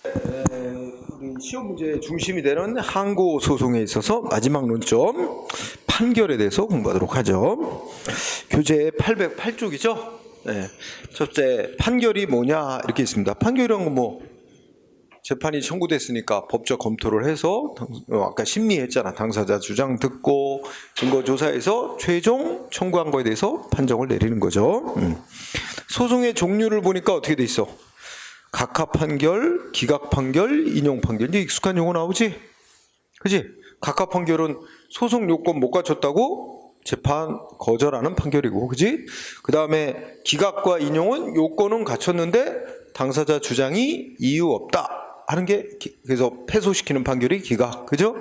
우리 시험 문제의 중심이 되는 항고 소송에 있어서 마지막 논점 판결에 대해서 공부하도록 하죠. 교재 808쪽이죠. 네. 첫째, 판결이 뭐냐 이렇게 있습니다. 판결이란 건 뭐 재판이 청구됐으니까 법적 검토를 해서 아까 심리했잖아. 당사자 주장 듣고 증거 조사해서 최종 청구한 거에 대해서 판정을 내리는 거죠. 소송의 종류를 보니까 어떻게 돼 있어? 각하 판결, 기각 판결, 인용 판결. 이제 익숙한 용어 나오지? 그지? 각하 판결은 소송 요건 못 갖췄다고 재판 거절하는 판결이고, 그지? 그 다음에 기각과 인용은 요건은 갖췄는데 당사자 주장이 이유 없다 하는 게, 그래서 패소시키는 판결이 기각, 그죠?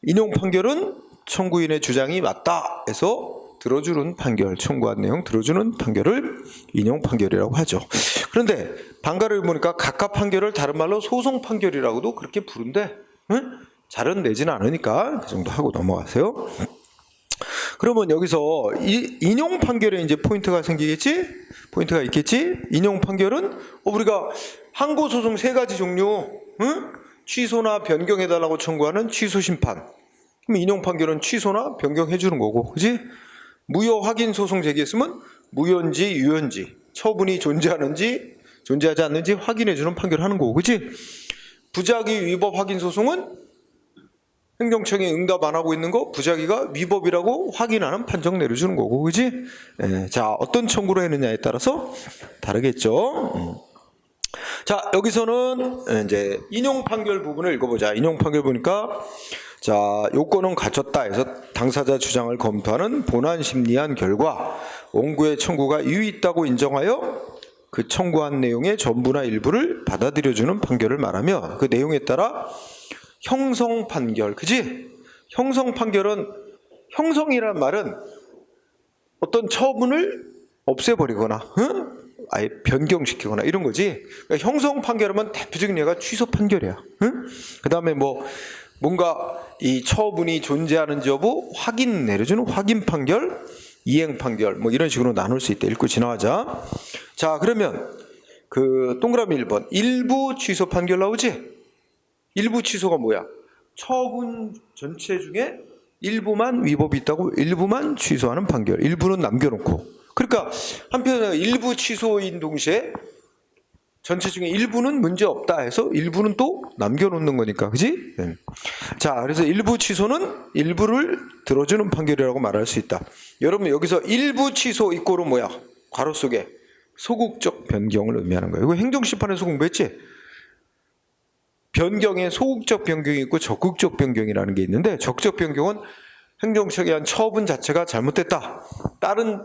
인용 판결은 청구인의 주장이 맞다 해서 들어주는 판결, 청구한 내용 들어주는 판결을 인용 판결이라고 하죠. 그런데 방가를 보니까 각하 판결을 다른 말로 소송 판결이라고도 그렇게 부른데, 잘은 내지는 않으니까 그 정도 하고 넘어가세요. 그러면 여기서 이 인용 판결에 이제 포인트가 생기겠지? 포인트가 있겠지? 인용 판결은 우리가 항고 소송 3가지 종류, 취소나 변경해달라고 청구하는 취소 심판. 그럼 인용 판결은 취소나 변경해주는 거고, 그지? 무효 확인 소송 제기했으면 무효인지 유효인지, 처분이 존재하는지 존재하지 않는지 확인해주는 판결하는 거고, 그지? 부작위 위법 확인 소송은 행정청이 응답 안 하고 있는 거 부작위가 위법이라고 확인하는 판정 내려주는 거고, 그지? 자, 어떤 청구로 했느냐에 따라서 다르겠죠. 자, 여기서는 이제 인용 판결 부분을 읽어보자. 인용 판결 보니까 자, 요건은 갖췄다 해서 당사자 주장을 검토하는 본안 심리한 결과 원고의 청구가 이유 있다고 인정하여 그 청구한 내용의 전부나 일부를 받아들여주는 판결을 말하며 그 내용에 따라 형성 판결, 그지? 형성 판결은, 형성이란 말은 어떤 처분을 없애버리거나 아예 변경시키거나 이런 거지. 그러니까 형성 판결하면 대표적인 예가 취소 판결이야. 그 다음에 뭔가 이 처분이 존재하는지 여부 확인 내려주는 확인 판결, 이행 판결, 뭐 이런 식으로 나눌 수 있다. 읽고 지나가자. 자, 그러면 그 동그라미 1번 일부 취소 판결 나오지? 일부 취소가 뭐야? 처분 전체 중에 일부만 위법이 있다고 일부만 취소하는 판결. 일부는 남겨놓고. 그러니까 한편에 일부 취소인 동시에 전체 중에 일부는 문제 없다 해서 일부는 또 남겨놓는 거니까, 그지? 자, 그래서 일부 취소는 일부를 들어주는 판결이라고 말할 수 있다. 여러분 여기서 일부 취소 이꼬로 뭐야? 괄호 속에 소극적 변경을 의미하는 거예요. 이거 행정심판에서 공부했지? 변경에 소극적 변경이 있고 적극적 변경이라는 게 있는데, 적극적 변경은 행정청이 한 처분 자체가 잘못됐다. 다른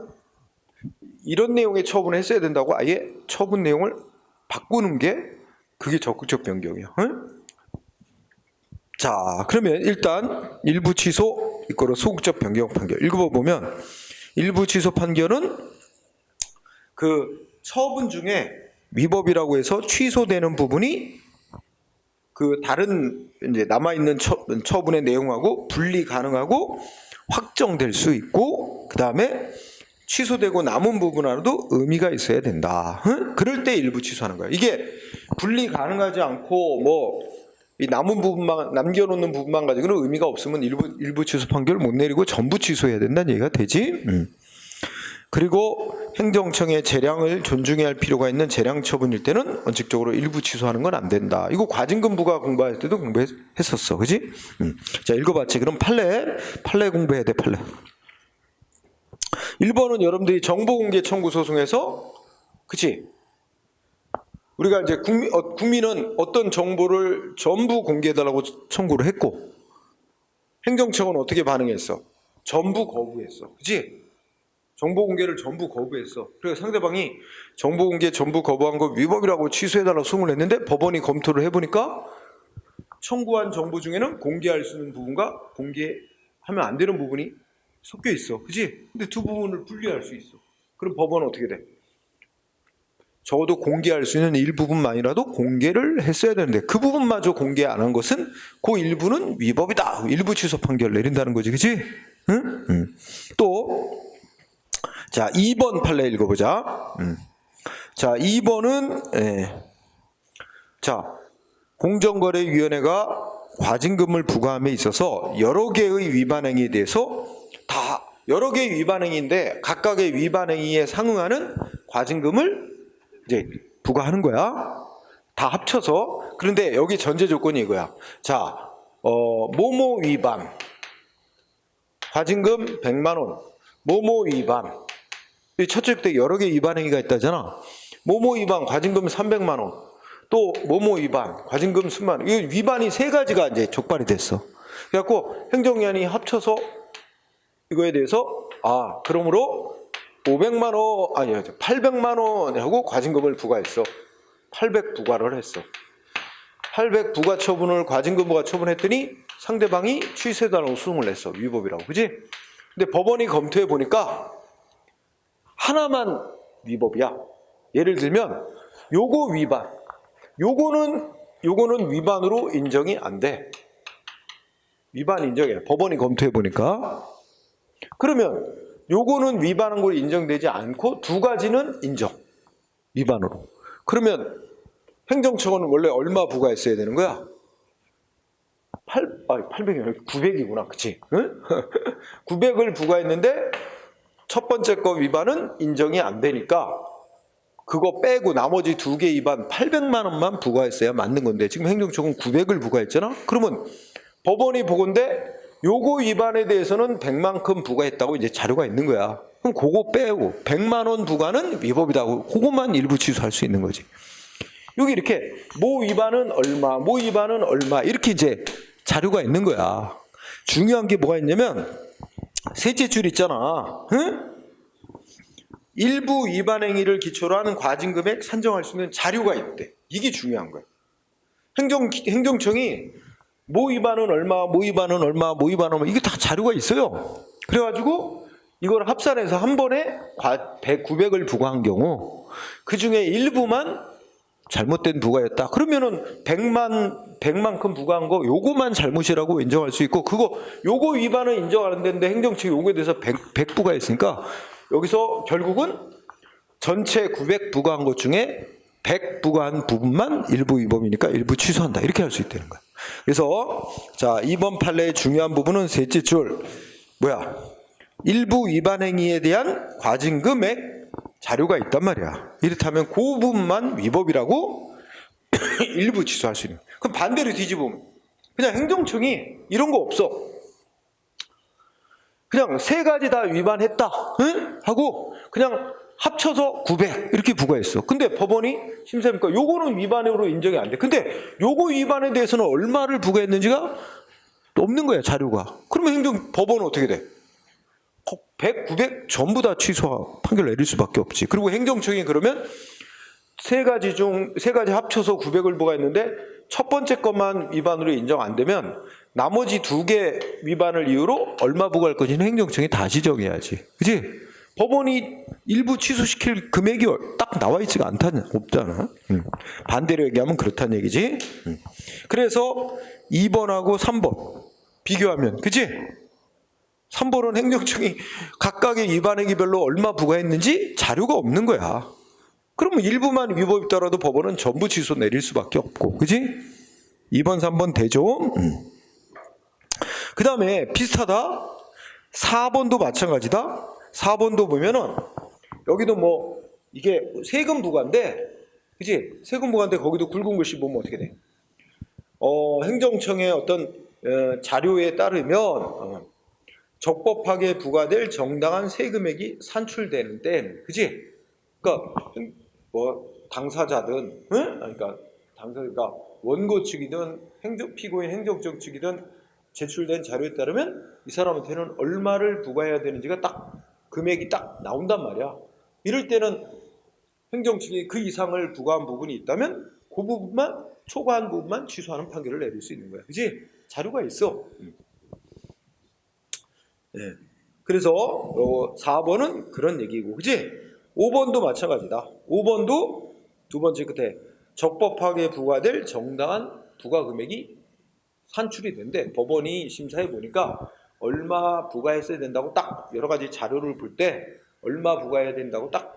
이런 내용의 처분을 했어야 된다고 아예 처분 내용을 바꾸는 게 그게 적극적 변경이야. 자, 그러면 일단 일부 취소 이거로 소극적 변경 판결 읽어보면 일부 취소 판결은 그 처분 중에 위법이라고 해서 취소되는 부분이 그 다른 이제 남아있는 처분의 내용하고 분리 가능하고 확정될 수 있고, 그 다음에 취소되고 남은 부분하고도 의미가 있어야 된다. 그럴 때 일부 취소하는 거야. 이게 분리 가능하지 않고 이 남은 부분만 남겨놓는 부분만 가지고는 의미가 없으면 일부 취소 판결을 못 내리고 전부 취소해야 된다는 얘기가 되지. 그리고 행정청의 재량을 존중해야 할 필요가 있는 재량 처분일 때는 원칙적으로 일부 취소하는 건 안 된다. 이거 과징금부가 공부할 때도 공부했었어, 그지? 자, 읽어봤지. 그럼 판례 공부해야 돼. 판례. 1번은 여러분들이 정보공개 청구 소송에서, 그치? 우리가 이제 국민은 어떤 정보를 전부 공개해달라고 청구를 했고, 행정청은 어떻게 반응했어? 전부 거부했어, 그치? 정보 공개를 전부 거부했어. 그래서 상대방이 정보 공개 전부 거부한 거 위법이라고 취소해달라고 소송을 했는데 법원이 검토를 해보니까 청구한 정보 중에는 공개할 수 있는 부분과 공개하면 안 되는 부분이 섞여 있어, 그지? 근데 두 부분을 분리할 수 있어. 그럼 법원은 어떻게 돼? 적어도 공개할 수 있는 일부분만이라도 공개를 했어야 되는데 그 부분마저 공개 안 한 것은 그 일부는 위법이다. 일부 취소 판결을 내린다는 거지, 그지? 또 자, 2번 판례 읽어보자. 자, 2번은 자, 공정거래위원회가 과징금을 부과함에 있어서 여러 개의 위반행위에 대해서 다 여러 개의 위반행위인데 각각의 위반행위에 상응하는 과징금을 이제 부과하는 거야. 다 합쳐서. 그런데 여기 전제 조건이 이거야. 자, 뭐뭐 위반 과징금 100만 원. 뭐뭐 위반. 이 첫째 때 여러 개 위반 행위가 있다잖아. 뭐뭐 위반 과징금 300만 원. 또 뭐뭐 위반 과징금 10만 원. 이 위반이 세 가지가 이제 족발이 됐어. 그래갖고 행정위원이 합쳐서 이거에 대해서 그러므로 500만 원 아니 800만 원 하고 과징금을 부과했어. 800 부과를 했어. 800 부과 처분을 과징금 부과 처분했더니 상대방이 취소해달라고 소송을 냈어. 위법이라고. 그지? 근데 법원이 검토해 보니까 하나만 위법이야. 예를 들면 요거 위반. 요거는 위반으로 인정이 안 돼. 위반 인정해. 법원이 검토해 보니까. 그러면 요거는 위반한 걸 인정되지 않고 두 가지는 인정. 위반으로. 그러면 행정처는 원래 얼마 부과했어야 되는 거야? 800이 아니라 900이구나. 그치? 응? 900을 부과했는데 첫 번째 거 위반은 인정이 안 되니까 그거 빼고 나머지 두 개 위반 800만 원만 부과했어야 맞는 건데 지금 행정처는 900을 부과했잖아? 그러면 법원이 보건대 요거 위반에 대해서는 100만큼 부과했다고 이제 자료가 있는 거야. 그럼 그거 빼고 100만 원 부과는 위법이다고 그것만 일부 취소할 수 있는 거지. 여기 이렇게 뭐 위반은 얼마, 뭐 위반은 얼마 이렇게 이제 자료가 있는 거야. 중요한 게 뭐가 있냐면 셋째 줄 있잖아. 응? 일부 위반 행위를 기초로 하는 과징금액 산정할 수 있는 자료가 있대. 이게 중요한 거야. 행정청이 뭐 위반은 얼마, 뭐 위반은 얼마, 뭐 위반은 얼마 이게 다 자료가 있어요. 그래가지고 이걸 합산해서 한 번에 900을 부과한 경우 그 중에 일부만 잘못된 부과였다. 그러면은 100만큼 부과한 거 요거만 잘못이라고 인정할 수 있고 요거 위반은 인정 안 되는데 행정청이 요거에 대해서 100 부과했으니까 여기서 결국은 전체 900 부과한 것 중에 100 부과한 부분만 일부 위법이니까 일부 취소한다. 이렇게 할 수 있다는 거야. 그래서 자, 이번 판례의 중요한 부분은 셋째 줄 일부 위반 행위에 대한 과징금액 자료가 있단 말이야. 이렇다면 그 부분만 위법이라고 일부 취소할 수 있는. 그럼 반대로 뒤집으면 그냥 행정청이 이런 거 없어. 그냥 세 가지 다 위반했다. 응? 하고 그냥 합쳐서 900 이렇게 부과했어. 근데 법원이 심사해보니까 요거는 위반으로 인정이 안 돼. 근데 요거 위반에 대해서는 얼마를 부과했는지가 없는 거야, 자료가. 그러면 법원은 어떻게 돼? 100, 900 전부 다 취소 판결 내릴 수밖에 없지. 그리고 행정청이 그러면 세 가지 합쳐서 900을 부과했는데 첫 번째 것만 위반으로 인정 안 되면 나머지 두 개 위반을 이유로 얼마 부과할 건지는 행정청이 다시 정해야지. 그치? 법원이 일부 취소시킬 금액이 딱 나와 있지가 없잖아. 반대로 얘기하면 그렇다는 얘기지. 그래서 2번하고 3번 비교하면, 그치? 3번은 행정청이 각각의 위반 행위별로 얼마 부과했는지 자료가 없는 거야. 그러면 일부만 위법 있더라도 법원은 전부 취소 내릴 수밖에 없고, 그치? 2번, 3번 대조. 그 다음에 비슷하다. 4번도 마찬가지다. 4번도 보면은 여기도 뭐 이게 세금 부과인데, 그치? 세금 부과인데 거기도 굵은 글씨 보면 어떻게 돼? 행정청의 어떤 자료에 따르면 적법하게 부과될 정당한 세금액이 산출되는 땐, 그치? 그러니까 뭐 당사자든, 응? 그러니까 당사자가 원고 측이든 피고인 행정적 측이든 제출된 자료에 따르면 이 사람한테는 얼마를 부과해야 되는지가 딱 금액이 딱 나온단 말이야. 이럴 때는 행정 측이 그 이상을 부과한 부분이 있다면 그 부분만 초과한 부분만 취소하는 판결을 내릴 수 있는 거야. 그치? 자료가 있어. 네. 그래서 4번은 그런 얘기고, 그치? 5번도 마찬가지다. 5번도 두 번째 끝에 적법하게 부과될 정당한 부과 금액이 산출이 된대. 법원이 심사해 보니까 얼마 부과했어야 된다고 딱 여러 가지 자료를 볼 때 얼마 부과해야 된다고 딱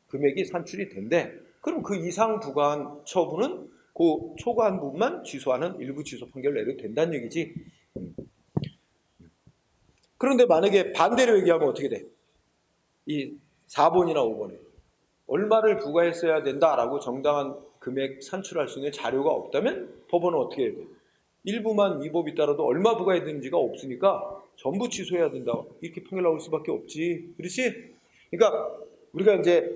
금액이 산출이 된대. 그럼 그 이상 부과한 처분은 그 초과한 부분만 취소하는 일부 취소 판결을 내려도 된다는 얘기지. 그런데 만약에 반대로 얘기하면 어떻게 돼? 이 4번이나 5번에 얼마를 부과했어야 된다라고 정당한 금액 산출할 수 있는 자료가 없다면 법원은 어떻게 해야 돼? 일부만 위법이 따라도 얼마 부과했는지가 없으니까 전부 취소해야 된다. 이렇게 판결 나올 수밖에 없지. 그렇지? 그러니까 우리가 이제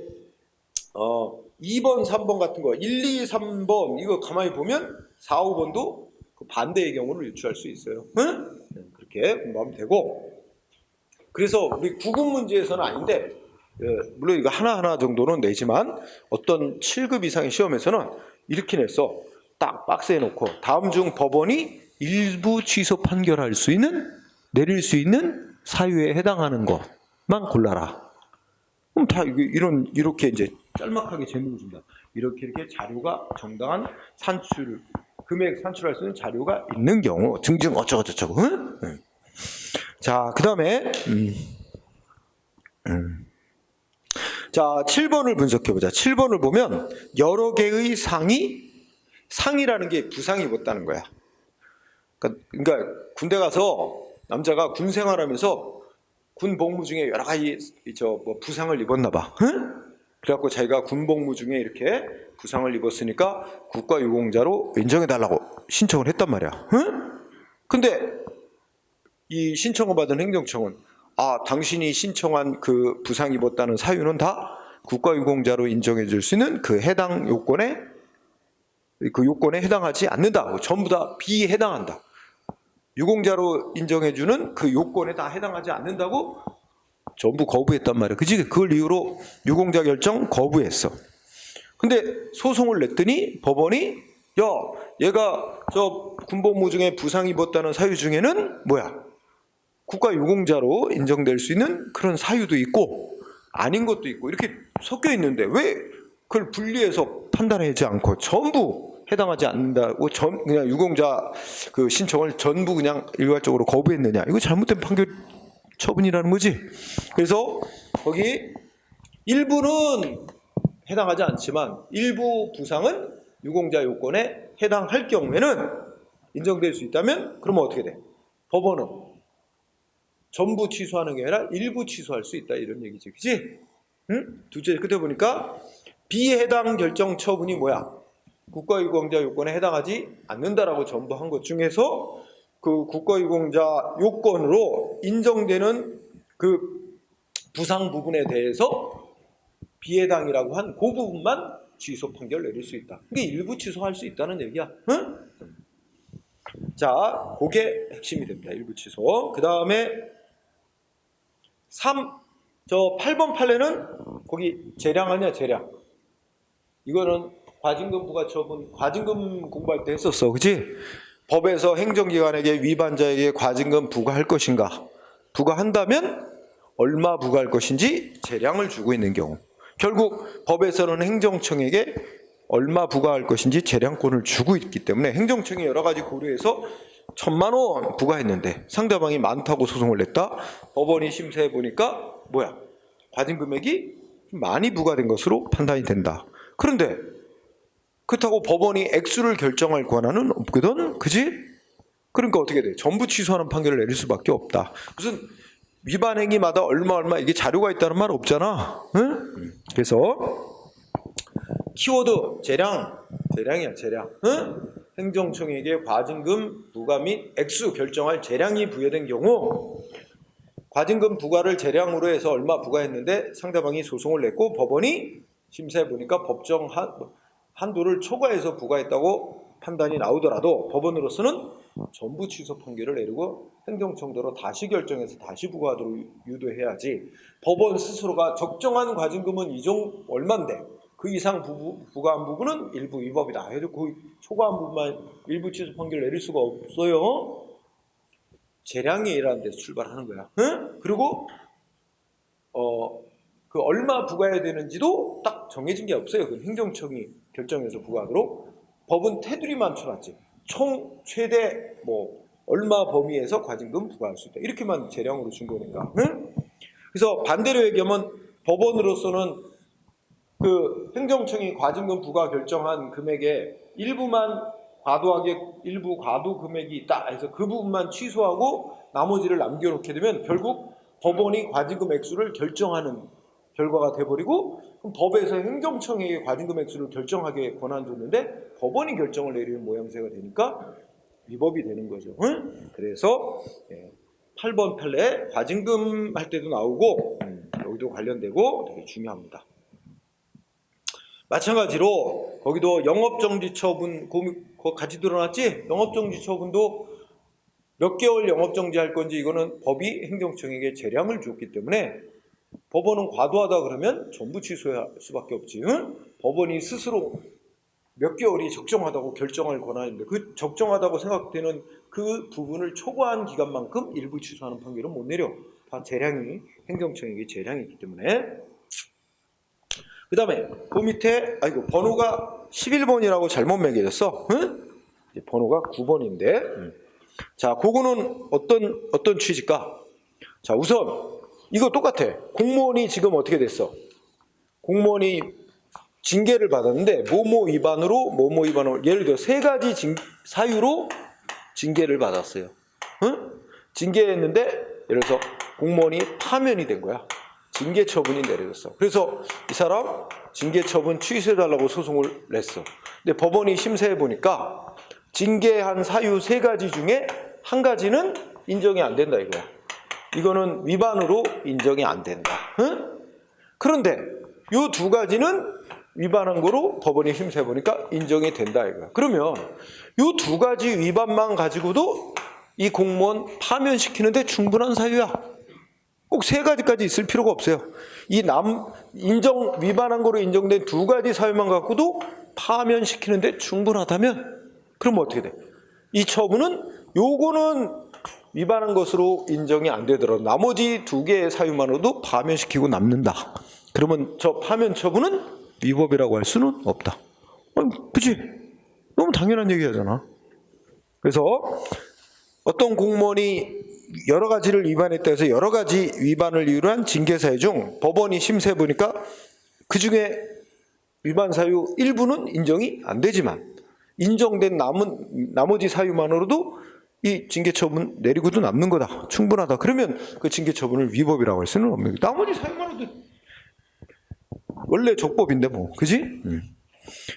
2번, 3번 같은 거 1, 2, 3번 이거 가만히 보면 4, 5번도 그 반대의 경우를 유추할 수 있어요. 응? 그렇게 공부하면 되고, 그래서 우리 구분 문제에서는 아닌데 물론 이거 하나하나 정도는 내지만 어떤 7급 이상의 시험에서는 이렇게 냈어. 딱 박스에 놓고 다음 중 법원이 일부 취소 판결할 수 있는, 내릴 수 있는 사유에 해당하는 것만 골라라. 그럼 다 이렇게 이제 짤막하게 제목을 준다. 이렇게 자료가 정당한 산출, 금액 산출할 수 있는 자료가 있는 경우 증증 어쩌고저쩌고. 응? 응. 자, 그 다음에 자, 7번을 분석해보자. 7번을 보면 여러 개의 상이라는 게 부상이 입었다는 거야. 그러니까 군대 가서 남자가 군 생활하면서 군 복무 중에 여러 가지 부상을 입었나 봐. 응? 그래갖고 자기가 군 복무 중에 이렇게 부상을 입었으니까 국가유공자로 인정해달라고 신청을 했단 말이야. 응? 근데 이 신청을 받은 행정청은 당신이 신청한 그 부상 입었다는 사유는 다 국가유공자로 인정해 줄 수 있는 그 해당 요건에 해당하지 않는다. 전부 다 비해당한다. 유공자로 인정해주는 그 요건에 다 해당하지 않는다고 전부 거부했단 말이야. 그지? 그걸 이유로 유공자 결정 거부했어. 근데 소송을 냈더니 법원이 얘가 저 군복무 중에 부상 입었다는 사유 중에는 국가유공자로 인정될 수 있는 그런 사유도 있고 아닌 것도 있고 이렇게 섞여 있는데 왜 그걸 분리해서 판단하지 않고 전부 해당하지 않는다고 그냥 유공자 그 신청을 전부 그냥 일괄적으로 거부했느냐. 이거 잘못된 판결 처분이라는 거지. 그래서 거기 일부는 해당하지 않지만 일부 부상은 유공자 요건에 해당할 경우에는 인정될 수 있다면 그러면 어떻게 돼? 법원은 전부 취소하는 게 아니라 일부 취소할 수 있다 이런 얘기지. 그치? 응? 둘째 끝에 보니까 비해당 결정 처분이 뭐야? 국가유공자 요건에 해당하지 않는다라고 전부 한 것 중에서 그 국가유공자 요건으로 인정되는 그 부상 부분에 대해서 비해당이라고 한 그 부분만 취소 판결 내릴 수 있다. 그게 일부 취소할 수 있다는 얘기야. 응? 자, 그게 핵심이 됩니다. 일부 취소. 그 다음에 8번 판례는 거기 재량 아니야, 재량. 이거는 과징금 부과처분, 과징금 공부할 때 했었어. 그치? 법에서 행정기관에게 위반자에게 과징금 부과할 것인가? 부과한다면 얼마 부과할 것인지 재량을 주고 있는 경우. 결국 법에서는 행정청에게 얼마 부과할 것인지 재량권을 주고 있기 때문에 행정청이 여러 가지 고려해서 1,000만 원 부과했는데 상대방이 많다고 소송을 냈다. 법원이 심사해 보니까 과징금액이 많이 부과된 것으로 판단이 된다. 그런데 그렇다고 법원이 액수를 결정할 권한은 없거든. 그지? 그러니까 어떻게 돼? 전부 취소하는 판결을 내릴 수밖에 없다. 무슨 위반 행위마다 얼마 이게 자료가 있다는 말 없잖아. 응? 그래서 키워드 재량이야, 재량. 응? 행정청에게 과징금 부과 및 액수 결정할 재량이 부여된 경우 과징금 부과를 재량으로 해서 얼마 부과했는데 상대방이 소송을 냈고 법원이 심사해 보니까 법정 한도를 초과해서 부과했다고 판단이 나오더라도 법원으로서는 전부 취소 판결을 내리고 행정청대로 다시 결정해서 다시 부과하도록 유도해야지. 법원 스스로가 적정한 과징금은 얼만데 그 이상 부과한 부분은 일부 위법이다 해도 그 초과한 부분만 일부 취소 판결을 내릴 수가 없어요. 재량이 일하는 데서 출발하는 거야. 응? 그리고 그 얼마 부과해야 되는지도 딱 정해진 게 없어요. 그 행정청이 결정해서 부과하도록. 법은 테두리만 쳐놨지. 총 최대 얼마 범위에서 과징금 부과할 수 있다. 이렇게만 재량으로 준 거니까. 응? 그래서 반대로 얘기하면 법원으로서는 그 행정청이 과징금 부과 결정한 금액에 일부만 과도하게 일부 과도 금액이 있다 해서 그 부분만 취소하고 나머지를 남겨놓게 되면 결국 법원이 과징금 액수를 결정하는 결과가 돼버리고, 그럼 법에서 행정청에게 과징금 액수를 결정하게 권한 줬는데 법원이 결정을 내리는 모양새가 되니까 위법이 되는 거죠. 응? 그래서 8번 판례 과징금 할 때도 나오고 여기도 관련되고 되게 중요합니다. 마찬가지로 거기도 영업정지 처분 그거 같이 드러났지? 영업정지 처분도 몇 개월 영업정지 할 건지 이거는 법이 행정청에게 재량을 줬기 때문에 법원은 과도하다 그러면 전부 취소할 수밖에 없지. 응? 법원이 스스로 몇 개월이 적정하다고 결정할 권한인데 그 적정하다고 생각되는 그 부분을 초과한 기간만큼 일부 취소하는 판결은 못 내려. 다 재량이 행정청에게 재량이 있기 때문에. 그 다음에 그 밑에 번호가 11번이라고 잘못 매겨졌어. 응? 이제 번호가 9번인데 자, 그거는 어떤 취지일까? 자, 우선 이거 똑같아. 공무원이 지금 어떻게 됐어? 공무원이 징계를 받았는데 뭐뭐 위반으로 예를 들어 세 가지 사유로 징계를 받았어요. 응? 징계했는데 예를 들어서 공무원이 파면이 된 거야. 징계 처분이 내려졌어. 그래서 이 사람 징계 처분 취소해달라고 소송을 냈어. 근데 법원이 심사해 보니까 징계한 사유 세 가지 중에 한 가지는 인정이 안 된다 이거야. 이거는 위반으로 인정이 안 된다. 응? 그런데 이 두 가지는 위반한 거로 법원이 심사해 보니까 인정이 된다 이거야. 그러면 이 두 가지 위반만 가지고도 이 공무원 파면시키는데 충분한 사유야. 꼭 세 가지까지 있을 필요가 없어요. 이 위반한 거로 인정된 두 가지 사유만 갖고도 파면시키는데 충분하다면 그럼 어떻게 돼? 이 처분은 요거는 위반한 것으로 인정이 안 되더라도 나머지 두 개의 사유만으로도 파면시키고 남는다. 그러면 저 파면 처분은 위법이라고 할 수는 없다. 그치? 너무 당연한 얘기하잖아. 그래서 어떤 공무원이 여러 가지를 위반했다 해서 여러 가지 위반을 이유로 한 징계 사유 중 법원이 심사해 보니까 그 중에 위반 사유 일부는 인정이 안 되지만 인정된 나머지 사유만으로도 이 징계 처분 내리고도 남는 거다. 충분하다. 그러면 그 징계 처분을 위법이라고 할 수는 없는 거다. 나머지 사유만으로도 원래 족법인데 뭐. 그지?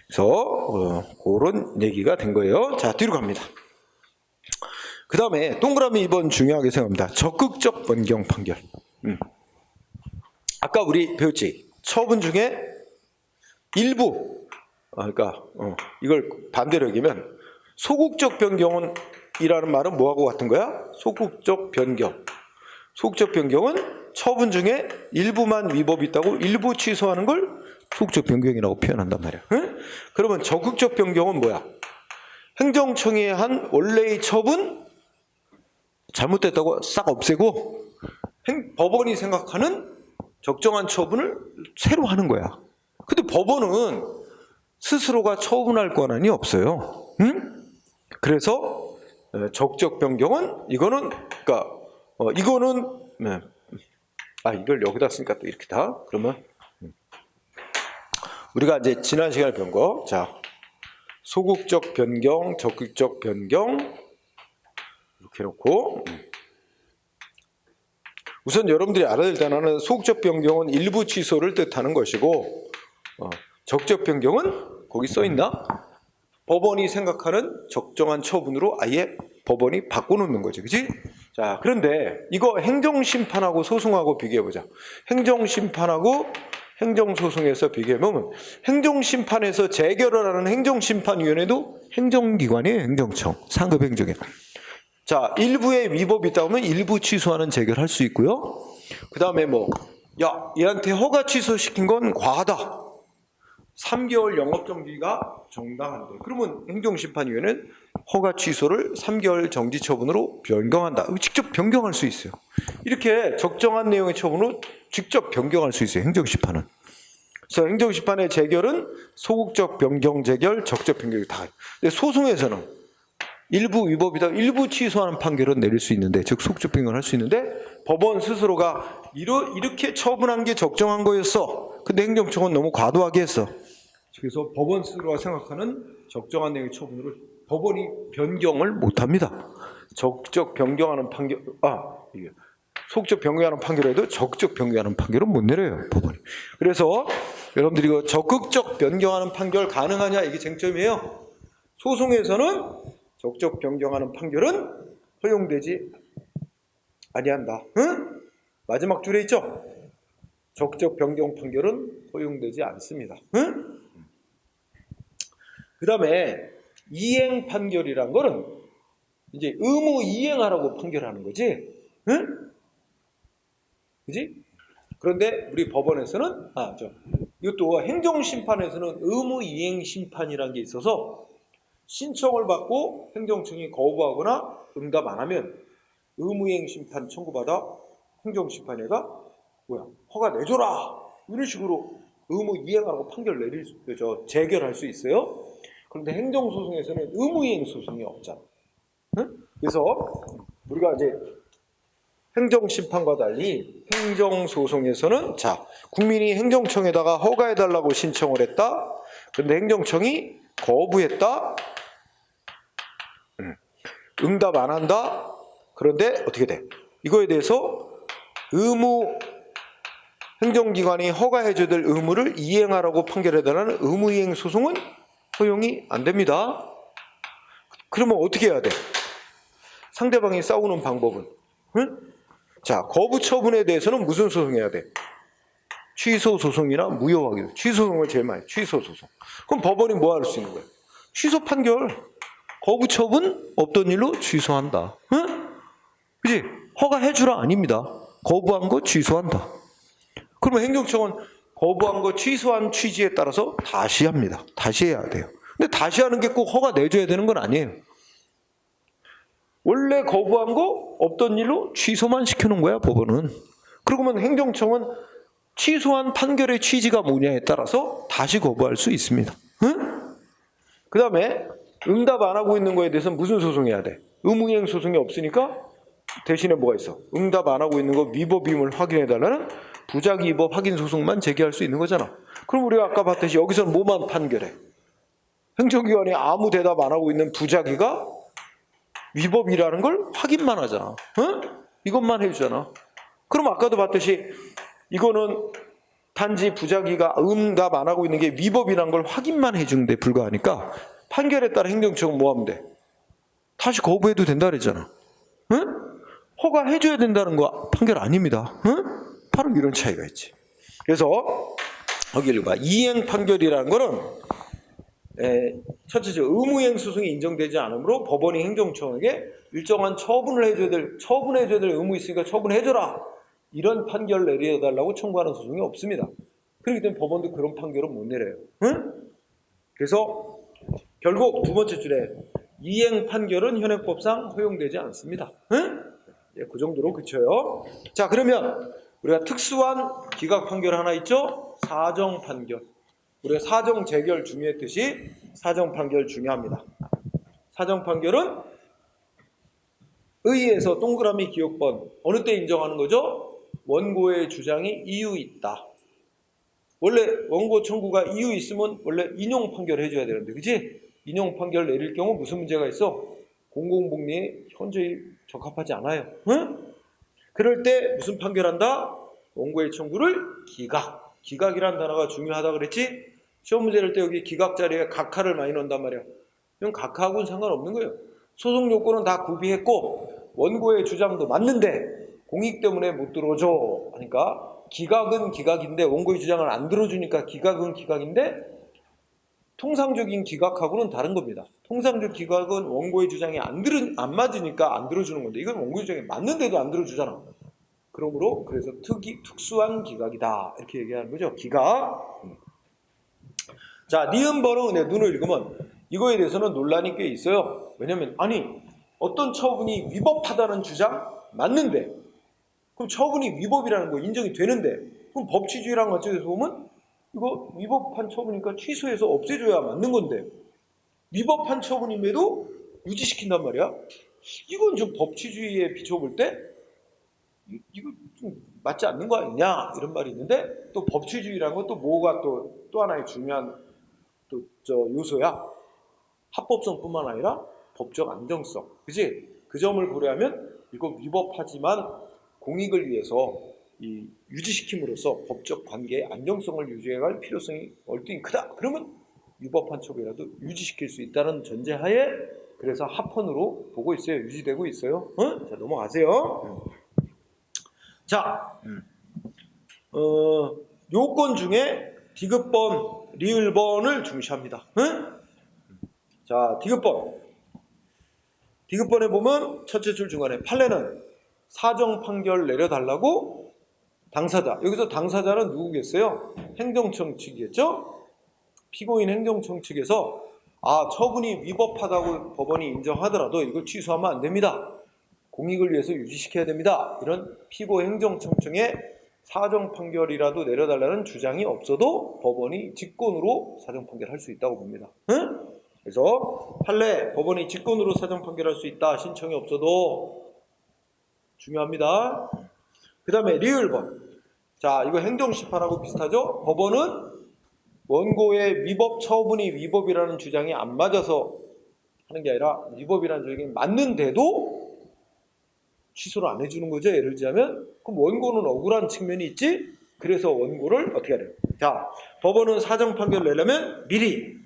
그래서 그런 얘기가 된 거예요. 자, 뒤로 갑니다. 그 다음에 동그라미 2번 중요하게 생각합니다. 적극적 변경 판결. 아까 우리 배웠지? 처분 중에 일부, 그러니까 이걸 반대로 얘기하면 소극적 변경은 이라는 말은 뭐하고 같은 거야? 소극적 변경. 소극적 변경은 처분 중에 일부만 위법이 있다고 일부 취소하는 걸 소극적 변경이라고 표현한단 말이야. 응? 그러면 적극적 변경은 뭐야? 행정청이 한 원래의 처분 잘못됐다고 싹 없애고 법원이 생각하는 적정한 처분을 새로 하는 거야. 근데 법원은 스스로가 처분할 권한이 없어요. 응? 그래서 적적 변경은 이거는 이걸 여기다 쓰니까 또 이렇게 다 그러면 우리가 이제 지난 시간에 배운 거, 자, 소극적 변경, 적극적 변경 이렇게 해놓고 우선 여러분들이 알아야 될 단어는 소극적 변경은 일부 취소를 뜻하는 것이고 적적 변경은 거기 써 있나? 법원이 생각하는 적정한 처분으로 아예 법원이 바꿔놓는 거지, 그치? 자, 그런데 이거 행정심판하고 소송하고 비교해보자. 행정심판하고 행정소송에서 비교해보면 행정심판에서 재결을 하는 행정심판위원회도 행정기관이에요. 행정청, 상급 행정에. 자, 일부에 위법이 있다 하면 일부 취소하는 재결할 수 있고요. 그 다음에 얘한테 허가 취소시킨 건 과하다. 3개월 영업정지가 정당한데 그러면 행정심판위원회는 허가 취소를 3개월 정지 처분으로 변경한다. 직접 변경할 수 있어요. 이렇게 적정한 내용의 처분으로 직접 변경할 수 있어요. 행정심판은. 그래서 행정심판의 재결은 소극적 변경 재결, 적적 변경이 다. 근데 소송에서는 일부 위법이다, 일부 취소하는 판결은 내릴 수 있는데, 즉 소극적 변경을 할 수 있는데 법원 스스로가 이렇게 처분한 게 적정한 거였어. 근데 행정청은 너무 과도하게 했어. 그래서 법원 스스로가 생각하는 적정한 내용의 처분으로 법원이 변경을 못합니다. 적적 변경하는 판결, 이게 속적 변경하는 판결에도 적적 변경하는 판결은 못 내려요, 법원이. 그래서 여러분들이 이거 적극적 변경하는 판결 가능하냐, 이게 쟁점이에요. 소송에서는 적적 변경하는 판결은 허용되지 아니한다. 응? 마지막 줄에 있죠? 적적 변경 판결은 허용되지 않습니다. 응? 그 다음에 이행 판결이란 거는 이제 의무 이행하라고 판결하는 거지. 응? 그지? 그런데 우리 법원에서는 이것도 행정심판에서는 의무 이행 심판이라는 게 있어서 신청을 받고 행정청이 거부하거나 응답 안 하면 의무 이행 심판 청구받아 행정심판회가 허가 내줘라, 이런 식으로 의무 이행하라고 판결 재결할 수 있어요. 그런데 행정소송에서는 의무 이행 소송이 없잖아. 응? 그래서 우리가 이제 행정심판과 달리 행정소송에서는 국민이 행정청에다가 허가해달라고 신청을 했다. 그런데 행정청이 거부했다. 응답 안 한다. 그런데 어떻게 돼? 이거에 대해서 의무 행정기관이 허가해줘야 될 의무를 이행하라고 판결해달라는 의무이행 소송은 허용이 안 됩니다. 그러면 어떻게 해야 돼? 상대방이 싸우는 방법은? 응? 거부 처분에 대해서는 무슨 소송해야 돼? 취소 소송이나 무효하기. 취소 소송을 제일 많이. 취소 소송. 그럼 법원이 뭐 할 수 있는 거야? 취소 판결. 거부 처분 없던 일로 취소한다. 응? 그지? 허가해주라 아닙니다. 거부한 거 취소한다. 그러면 행정청은 거부한 거 취소한 취지에 따라서 다시 합니다. 다시 해야 돼요. 근데 다시 하는 게 꼭 허가 내줘야 되는 건 아니에요. 원래 거부한 거 없던 일로 취소만 시켜놓은 거야, 법원은. 그러면 행정청은 취소한 판결의 취지가 뭐냐에 따라서 다시 거부할 수 있습니다. 응? 그 다음에 응답 안 하고 있는 거에 대해서 무슨 소송해야 돼? 의무이행 소송이 없으니까 대신에 뭐가 있어? 응답 안 하고 있는 거 위법임을 확인해달라는 부작위법 확인 소송만 제기할 수 있는 거잖아. 그럼 우리가 아까 봤듯이 여기서는 뭐만 판결해? 행정기관이 아무 대답 안 하고 있는 부작위가 위법이라는 걸 확인만 하잖아. 응? 이것만 해주잖아. 그럼 아까도 봤듯이 이거는 단지 부작위가 응답 안 하고 있는 게 위법이라는 걸 확인만 해주는 데 불과하니까 판결에 따라 행정청은 뭐 하면 돼? 다시 거부해도 된다 그랬잖아. 응? 허가해줘야 된다는 거 판결 아닙니다. 응? 바로 이런 차이가 있지. 그래서 여기를 봐. 이행 판결이라는 거는 첫째죠. 의무이행 소송이 인정되지 않으므로 법원이 행정청에게 일정한 처분해줘야 될 의무 있으니까 처분해줘라, 이런 판결 내려달라고 청구하는 소송이 없습니다. 그렇기 때문에 법원도 그런 판결은 못 내려요. 응? 그래서 결국 두 번째 줄에 이행 판결은 현행법상 허용되지 않습니다. 응? 그 정도로 그쳐요. 자, 그러면 우리가 특수한 기각 판결 하나 있죠? 사정 판결. 우리가 사정 재결 중요했듯이 사정 판결 중요합니다. 사정 판결은 의의에서 동그라미 기억번 어느 때 인정하는 거죠? 원고의 주장이 이유 있다. 원래 원고 청구가 이유 있으면 원래 인용 판결 해줘야 되는데, 그치? 인용 판결 내릴 경우 무슨 문제가 있어? 공공복리에 현저히 적합하지 않아요. 응? 그럴 때 무슨 판결한다? 원고의 청구를 기각. 기각이라는 단어가 중요하다 그랬지? 시험 문제 낼 때 여기 기각 자리에 각하를 많이 넣는단 말이야. 이건 각하하고는 상관없는 거예요. 소송 요건은 다 구비했고 원고의 주장도 맞는데 공익 때문에 못 들어줘 하니까 기각은 기각인데 원고의 주장을 안 들어주니까 기각은 기각인데 통상적인 기각하고는 다른 겁니다. 통상적 기각은 원고의 주장이 안 맞으니까 안 들어주는 건데 이건 원고의 주장이 맞는데도 안 들어주잖아. 그러므로 그래서 특수한 기각이다 이렇게 얘기하는 거죠. 기각. 자, 니은번호 눈을 읽으면 이거에 대해서는 논란이 꽤 있어요. 왜냐면 어떤 처분이 위법하다는 주장 맞는데 그럼 처분이 위법이라는 거 인정이 되는데 그럼 법치주의랑 관점에서 보면 이거 위법한 처분이니까 취소해서 없애줘야 맞는 건데 위법한 처분임에도 유지시킨단 말이야. 이건 좀 법치주의에 비춰볼 때 이거 좀 맞지 않는 거 아니냐 이런 말이 있는데, 또 법치주의라는 건 또 뭐가 또 하나의 중요한 또 요소야. 합법성뿐만 아니라 법적 안정성, 그지? 그 점을 고려하면 이거 위법하지만 공익을 위해서 이 유지시킴으로써 법적 관계의 안정성을 유지해갈 필요성이 월등히 크다. 그러면 위법한 척이라도 유지시킬 수 있다는 전제하에 그래서 합헌으로 보고 있어요. 유지되고 있어요. 자, 넘어가세요. 자, 요건 중에 디귿번, 리을번을 중시합니다. 자, 디귿번에 보면 첫째 줄 중간에 판례는 사정 판결 내려달라고 당사자. 여기서 당사자는 누구겠어요? 행정청 측이겠죠? 피고인 행정청 측에서 처분이 위법하다고 법원이 인정하더라도 이걸 취소하면 안 됩니다. 공익을 위해서 유지시켜야 됩니다. 이런 피고 행정청청에 사정 판결이라도 내려달라는 주장이 없어도 법원이 직권으로 사정 판결할 수 있다고 봅니다. 그래서 판례 법원이 직권으로 사정 판결할 수 있다. 신청이 없어도 중요합니다. 그 다음에 리을번. 자, 이거 행정심판하고 비슷하죠? 법원은 원고의 위법 처분이 위법이라는 주장이 안 맞아서 하는 게 아니라 위법이라는 주장이 맞는데도 취소를 안 해주는 거죠. 예를 들자면 그럼 원고는 억울한 측면이 있지. 그래서 원고를 어떻게 해야 돼요? 자, 법원은 사정 판결 내려면 미리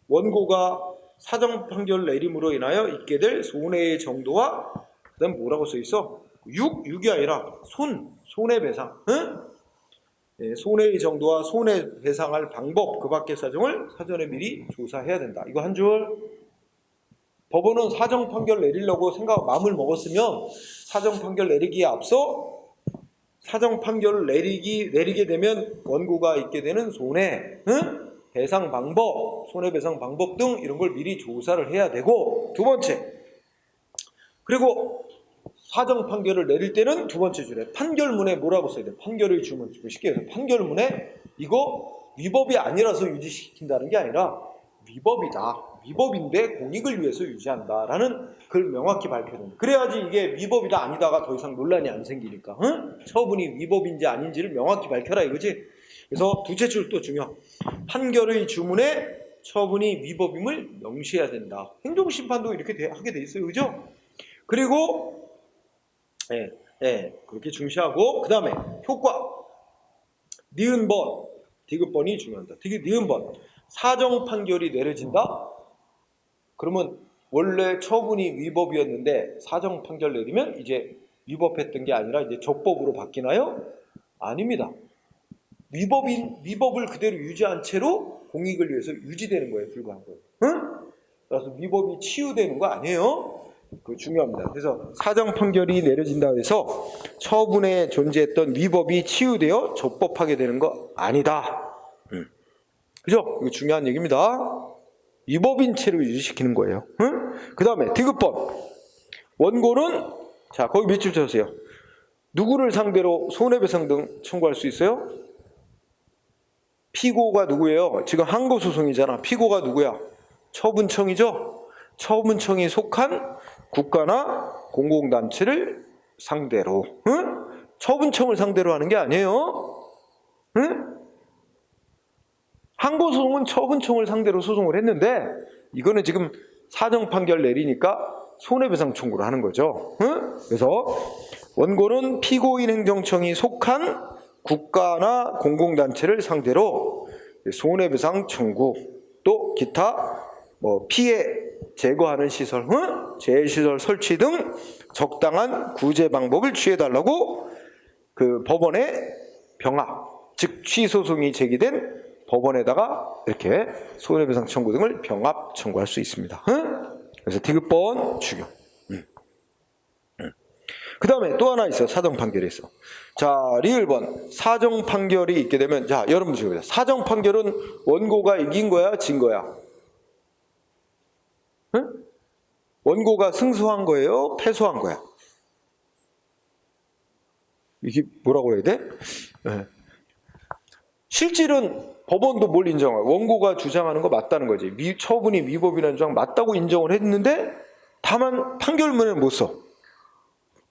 원고가 사정 판결 내림으로 인하여 있게 될 손해의 정도와 그다음 뭐라고 써 있어? 육이 아니라 손해배상. 손해의 정도와 손해배상할 방법, 그 밖의 사정을 사전에 미리 조사해야 된다. 이거 한 줄. 법원은 사정 판결 내리려고 마음을 먹었으면 사정 판결 내리기에 앞서 사정 판결을 내리게 되면 원고가 있게 되는 배상 방법, 손해배상 방법 등 이런 걸 미리 조사를 해야 되고, 두 번째, 그리고 사정 판결을 내릴 때는 두 번째 줄에 판결문에 뭐라고 써야 돼? 판결의 주문. 쉽게 해서 판결문에 이거 위법이 아니라서 유지시킨다는 게 아니라 위법인데 공익을 위해서 유지한다라는 걸 명확히 밝혀야 그래야지 이게 위법이다 아니다가 더 이상 논란이 안 생기니까. 처분이 위법인지 아닌지를 명확히 밝혀라 이거지. 그래서 두째 줄 또 중요. 판결의 주문에 처분이 위법임을 명시해야 된다. 행정심판도 이렇게 하게 돼 있어요. 그죠? 그리고 그렇게 중시하고, 그 다음에 효과. 니은번, 디귿번이 중요하다. 니은번. 사정 판결이 내려진다? 그러면 원래 처분이 위법이었는데 사정 판결 내리면 이제 위법했던 게 아니라 이제 적법으로 바뀌나요? 아닙니다. 위법을 그대로 유지한 채로 공익을 위해서 유지되는 거에 불과한 거예요. 그래서 위법이 치유되는 거 아니에요? 그거 중요합니다. 그래서 사정 판결이 내려진다 해서 처분에 존재했던 위법이 치유되어 적법하게 되는 거 아니다. 그죠? 이거 중요한 얘기입니다. 위법인 채로 유지시키는 거예요. 그 다음에 디귿번. 원고는 자, 거기 밑줄 쳐주세요. 누구를 상대로 손해배상 등 청구할 수 있어요? 피고가 누구예요? 지금 항고소송이잖아. 피고가 누구야? 처분청이죠? 처분청이 속한 국가나 공공단체를 상대로. 처분청을 상대로 하는 게 아니에요. 항고소송은 처분청을 상대로 소송을 했는데 이거는 지금 사정 판결 내리니까 손해배상 청구를 하는 거죠. 그래서 원고는 피고인 행정청이 속한 국가나 공공단체를 상대로 손해배상 청구, 또 기타 피해 제거하는 시설, 재해시설 설치 등 적당한 구제 방법을 취해달라고 그 법원에 병합, 즉 취소송이 제기된 법원에다가 이렇게 손해배상 청구 등을 병합 청구할 수 있습니다. 그래서 디귿번 중요. 그 다음에 또 하나 있어요. 사정 판결이 있어. 자, 리을번. 사정 판결이 있게 되면, 자, 여러분 지금 사정 판결은 원고가 이긴 거야, 진 거야? 원고가 승소한 거예요, 패소한 거야? 이게 뭐라고 해야 돼? 실질은 법원도 뭘 인정해요? 원고가 주장하는 거 맞다는 거지. 처분이 위법이라는 주장 맞다고 인정을 했는데 다만 판결문에 못 써.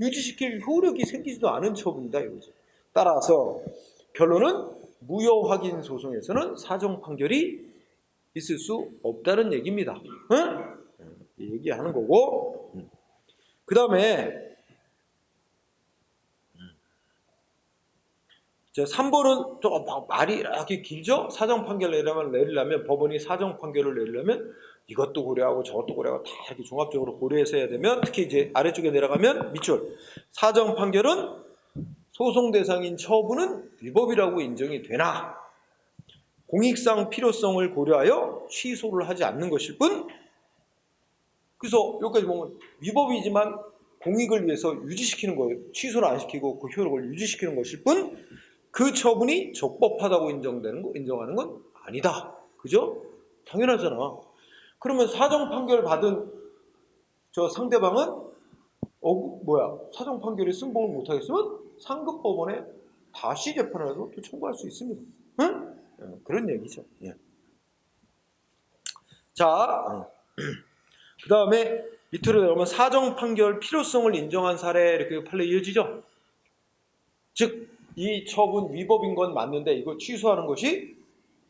유지시킬 효력이 생기지도 않은 처분이다 이거죠. 따라서 결론은 무효 확인 소송에서는 사정 판결이 있을 수 없다는 얘기입니다. 응? 얘기하는 거고. 그 다음에 3번은 좀 말이 이렇게 길죠? 사정 판결 내리려면 법원이 사정 판결을 내리려면 이것도 고려하고 저것도 고려하고 다 이렇게 종합적으로 고려해서 해야 되면, 특히 이제 아래쪽에 내려가면 밑줄 사정 판결은 소송 대상인 처분은 위법이라고 인정이 되나 공익상 필요성을 고려하여 취소를 하지 않는 것일 뿐. 그래서 여기까지 보면 위법이지만 공익을 위해서 유지시키는 거예요. 취소를 안 시키고 그 효력을 유지시키는 것일 뿐 그 처분이 적법하다고 인정하는 건 아니다. 그죠? 당연하잖아. 그러면 사정 판결 받은 저 상대방은 사정 판결에 승복을 못하겠으면 상급 법원에 다시 재판을 해도 또 청구할 수 있습니다. 응? 그런 얘기죠. 예. 자, 그 다음에 밑으로 내려오면 사정 판결 필요성을 인정한 사례 이렇게 판례 이어지죠. 즉 이 처분 위법인 건 맞는데 이거 취소하는 것이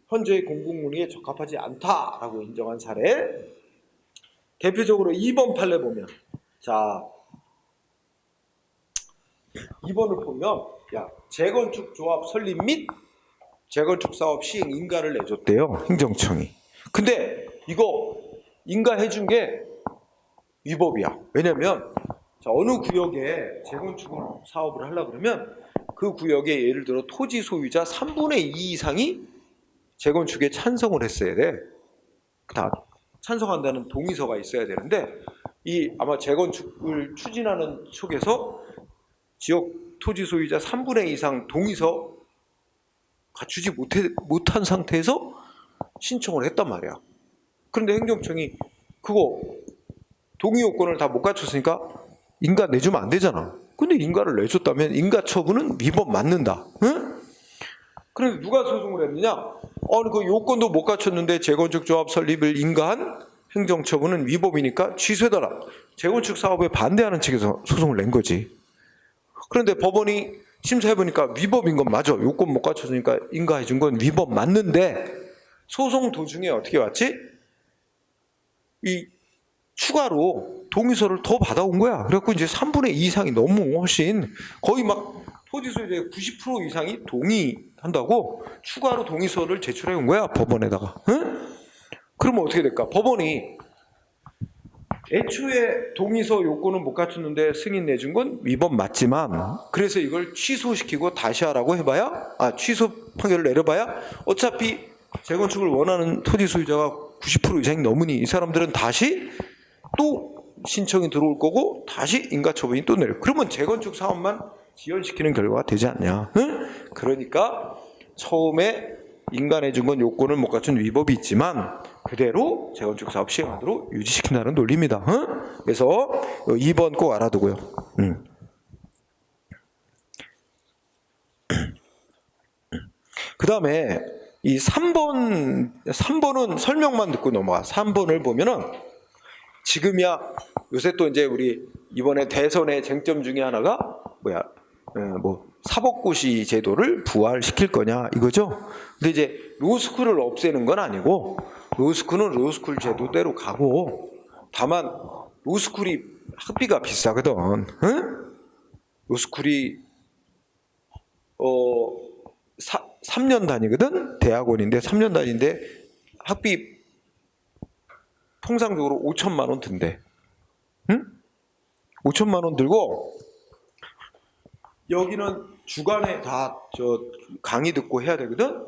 현재의 공공운이에 적합하지 않다라고 인정한 사례. 대표적으로 2번 판례 보면, 자 2번을 보면 재건축 조합 설립 및 재건축 사업 시행 인가를 내줬대요, 행정청이. 근데 이거 인가해준 게 위법이야. 왜냐면 어느 구역에 재건축 사업을 하려고 그러면 그 구역에 예를 들어 토지 소유자 3분의 2 이상이 재건축에 찬성을 했어야 돼. 다 찬성한다는 동의서가 있어야 되는데 아마 재건축을 추진하는 쪽에서 지역 토지 소유자 3분의 2 이상 동의서 갖추지 못한 상태에서 신청을 했단 말이야. 그런데 행정청이 그거 동의 요건을 다 못 갖췄으니까 인가 내주면 안 되잖아. 근데 인가를 내줬다면 인가 처분은 위법 맞는다. 응? 그런데 누가 소송을 했느냐? 그 요건도 못 갖췄는데 재건축 조합 설립을 인가한 행정처분은 위법이니까 취소해달라. 재건축 사업에 반대하는 측에서 소송을 낸 거지. 그런데 법원이 심사해보니까 위법인 건 맞아. 요건 못 갖췄으니까 인가해준 건 위법 맞는데 소송 도중에 어떻게 왔지? 추가로 동의서를 더 받아온 거야. 그래갖고 이제 3분의 2 이상이 너무 훨씬 거의 막 토지 소유자의 90% 이상이 동의한다고 추가로 동의서를 제출해 온 거야, 법원에다가. 응? 그러면 어떻게 될까? 법원이 애초에 동의서 요건은 못 갖췄는데 승인 내준 건 위법 맞지만 그래서 이걸 취소시키고 다시 하라고 해봐야 취소 판결을 내려봐야 어차피 재건축을 원하는 토지 소유자가 90% 이상이 넘으니 이 사람들은 다시 또 신청이 들어올 거고 다시 인가처분이 또 내려. 그러면 재건축 사업만 지연시키는 결과가 되지 않냐. 응? 그러니까 처음에 인가내준 건 요건을 못 갖춘 위법이 있지만 그대로 재건축 사업 시행하도록 유지시킨다는 논리입니다. 응? 그래서 2번 꼭 알아두고요. 그 다음에 이 3번은 설명만 듣고 넘어가. 3번을 보면은 지금이야 요새 또 이제 우리 이번에 대선의 쟁점 중에 하나가 사법고시 제도를 부활시킬 거냐 이거죠. 근데 이제 로스쿨을 없애는 건 아니고 로스쿨은 로스쿨 제도대로 가고 다만 로스쿨이 학비가 비싸거든. 응? 로스쿨이 3년 단위거든. 대학원인데 3년 단위인데 학비 통상적으로 5천만 원 든대. 응? 5천만 원 들고 여기는 주간에 다 강의 듣고 해야 되거든.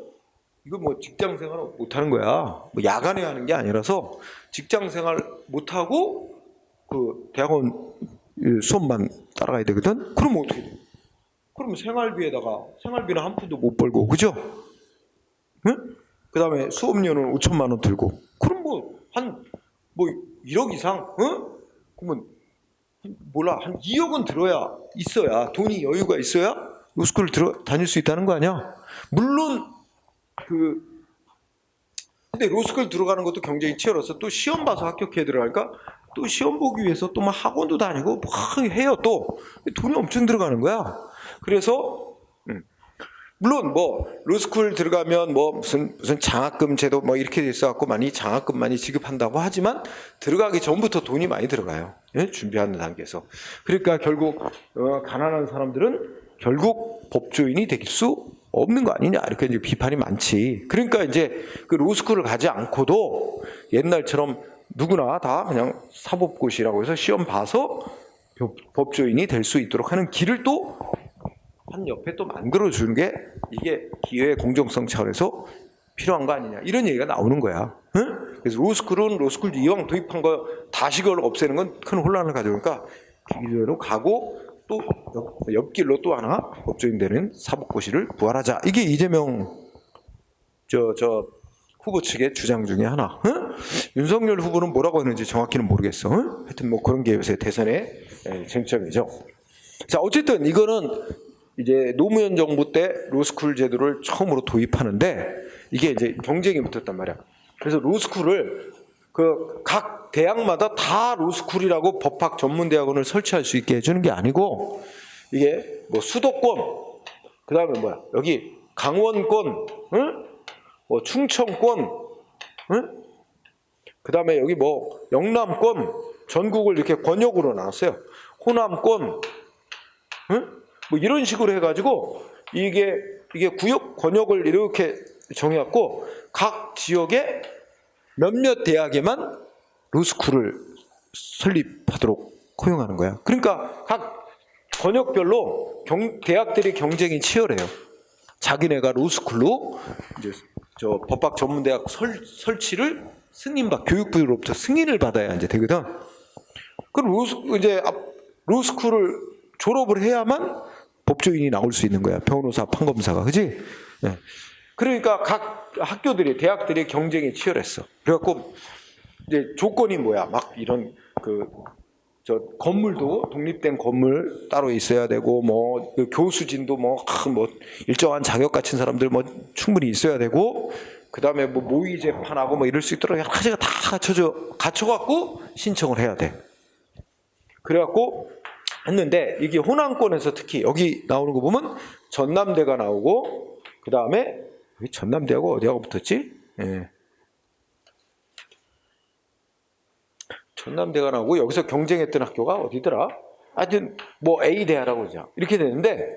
이거 뭐 직장 생활 못 하는 거야. 뭐 야간에 하는 게 아니라서 직장 생활 못 하고 그 대학원 수업만 따라가야 되거든. 그러면 어떻게 돼? 그러면 생활비는 한 푼도 못 벌고, 그죠? 응? 그 다음에 수업료는 5천만 원 들고. 그럼 한 1억 이상? 응? 그러면 한 2억은 있어야 돈이 여유가 있어야 로스쿨을 다닐 수 있다는 거 아니야? 물론 근데 로스쿨 들어가는 것도 경쟁이 치열해서 또 시험 봐서 합격해야 들어가니까 또 시험 보기 위해서 또 막 학원도 다니고 막 해요. 또 돈이 엄청 들어가는 거야. 그래서 물론 뭐 로스쿨 들어가면 뭐 무슨 장학금 제도 뭐 이렇게 돼 있어갖고 많이 장학금 많이 지급한다고 하지만 들어가기 전부터 돈이 많이 들어가요. 예? 준비하는 단계에서. 그러니까 결국 가난한 사람들은 결국 법조인이 될 수 없는 거 아니냐 이렇게 이제 비판이 많지. 그러니까 이제 그 로스쿨을 가지 않고도 옛날처럼 누구나 다 그냥 사법고시라고 해서 시험 봐서 법조인이 될 수 있도록 하는 길을 또 한 옆에 또 만들어주는 게 이게 기회의 공정성 차원에서 필요한 거 아니냐 이런 얘기가 나오는 거야. 응? 그래서 로스쿨은 로스쿨 이왕 도입한 거 다시 그걸 없애는 건 큰 혼란을 가져오니까 그 기회로 가고 또 옆길로 또 하나 법조인 되는 사법고시를 부활하자. 이게 이재명 후보 측의 주장 중에 하나. 응? 윤석열 후보는 뭐라고 했는지 정확히는 모르겠어. 응? 하여튼 뭐 그런 게 요새 대선의 쟁점이죠. 자, 어쨌든 이거는 이제 노무현 정부 때 로스쿨 제도를 처음으로 도입하는데 이게 이제 경쟁이 붙었단 말이야. 그래서 로스쿨을 그 각 대학마다 다 로스쿨이라고 법학 전문대학원을 설치할 수 있게 해주는 게 아니고 이게 뭐 수도권, 그 다음에 뭐야 여기 강원권, 응? 뭐 충청권, 응? 그 다음에 여기 뭐 영남권, 전국을 이렇게 권역으로 나눴어요. 호남권, 응? 뭐 이런 식으로 해가지고 이게 구역 권역을 이렇게 정해갖고 각 지역에 몇몇 대학에만 로스쿨을 설립하도록 허용하는 거야. 그러니까 각 권역별로 대학들의 경쟁이 치열해요. 자기네가 로스쿨로 이제 저 법학 전문대학 설치를 교육부로부터 승인을 받아야 이제 되거든. 그럼 로스쿨을 졸업을 해야만 법조인이 나올 수 있는 거야. 변호사, 판검사가, 그지? 네. 그러니까 각 학교들이, 대학들이 경쟁이 치열했어. 그래갖고 이제 조건이 뭐야? 막 이런 건물도 독립된 건물 따로 있어야 되고, 뭐 그 교수진도 뭐 일정한 자격 갖춘 사람들 뭐 충분히 있어야 되고, 그 다음에 뭐 모의 재판하고 뭐 이럴 수 있도록 여러 가지가 다 갖춰갖고 신청을 해야 돼. 그래갖고 했는데 이게 호남권에서 특히 여기 나오는 거 보면 전남대가 나오고 그 다음에 전남대하고 어디하고 붙었지? 예. 전남대가 나오고 여기서 경쟁했던 학교가 어디더라? 하여튼 뭐 A대하라고 그러죠. 이렇게 되는데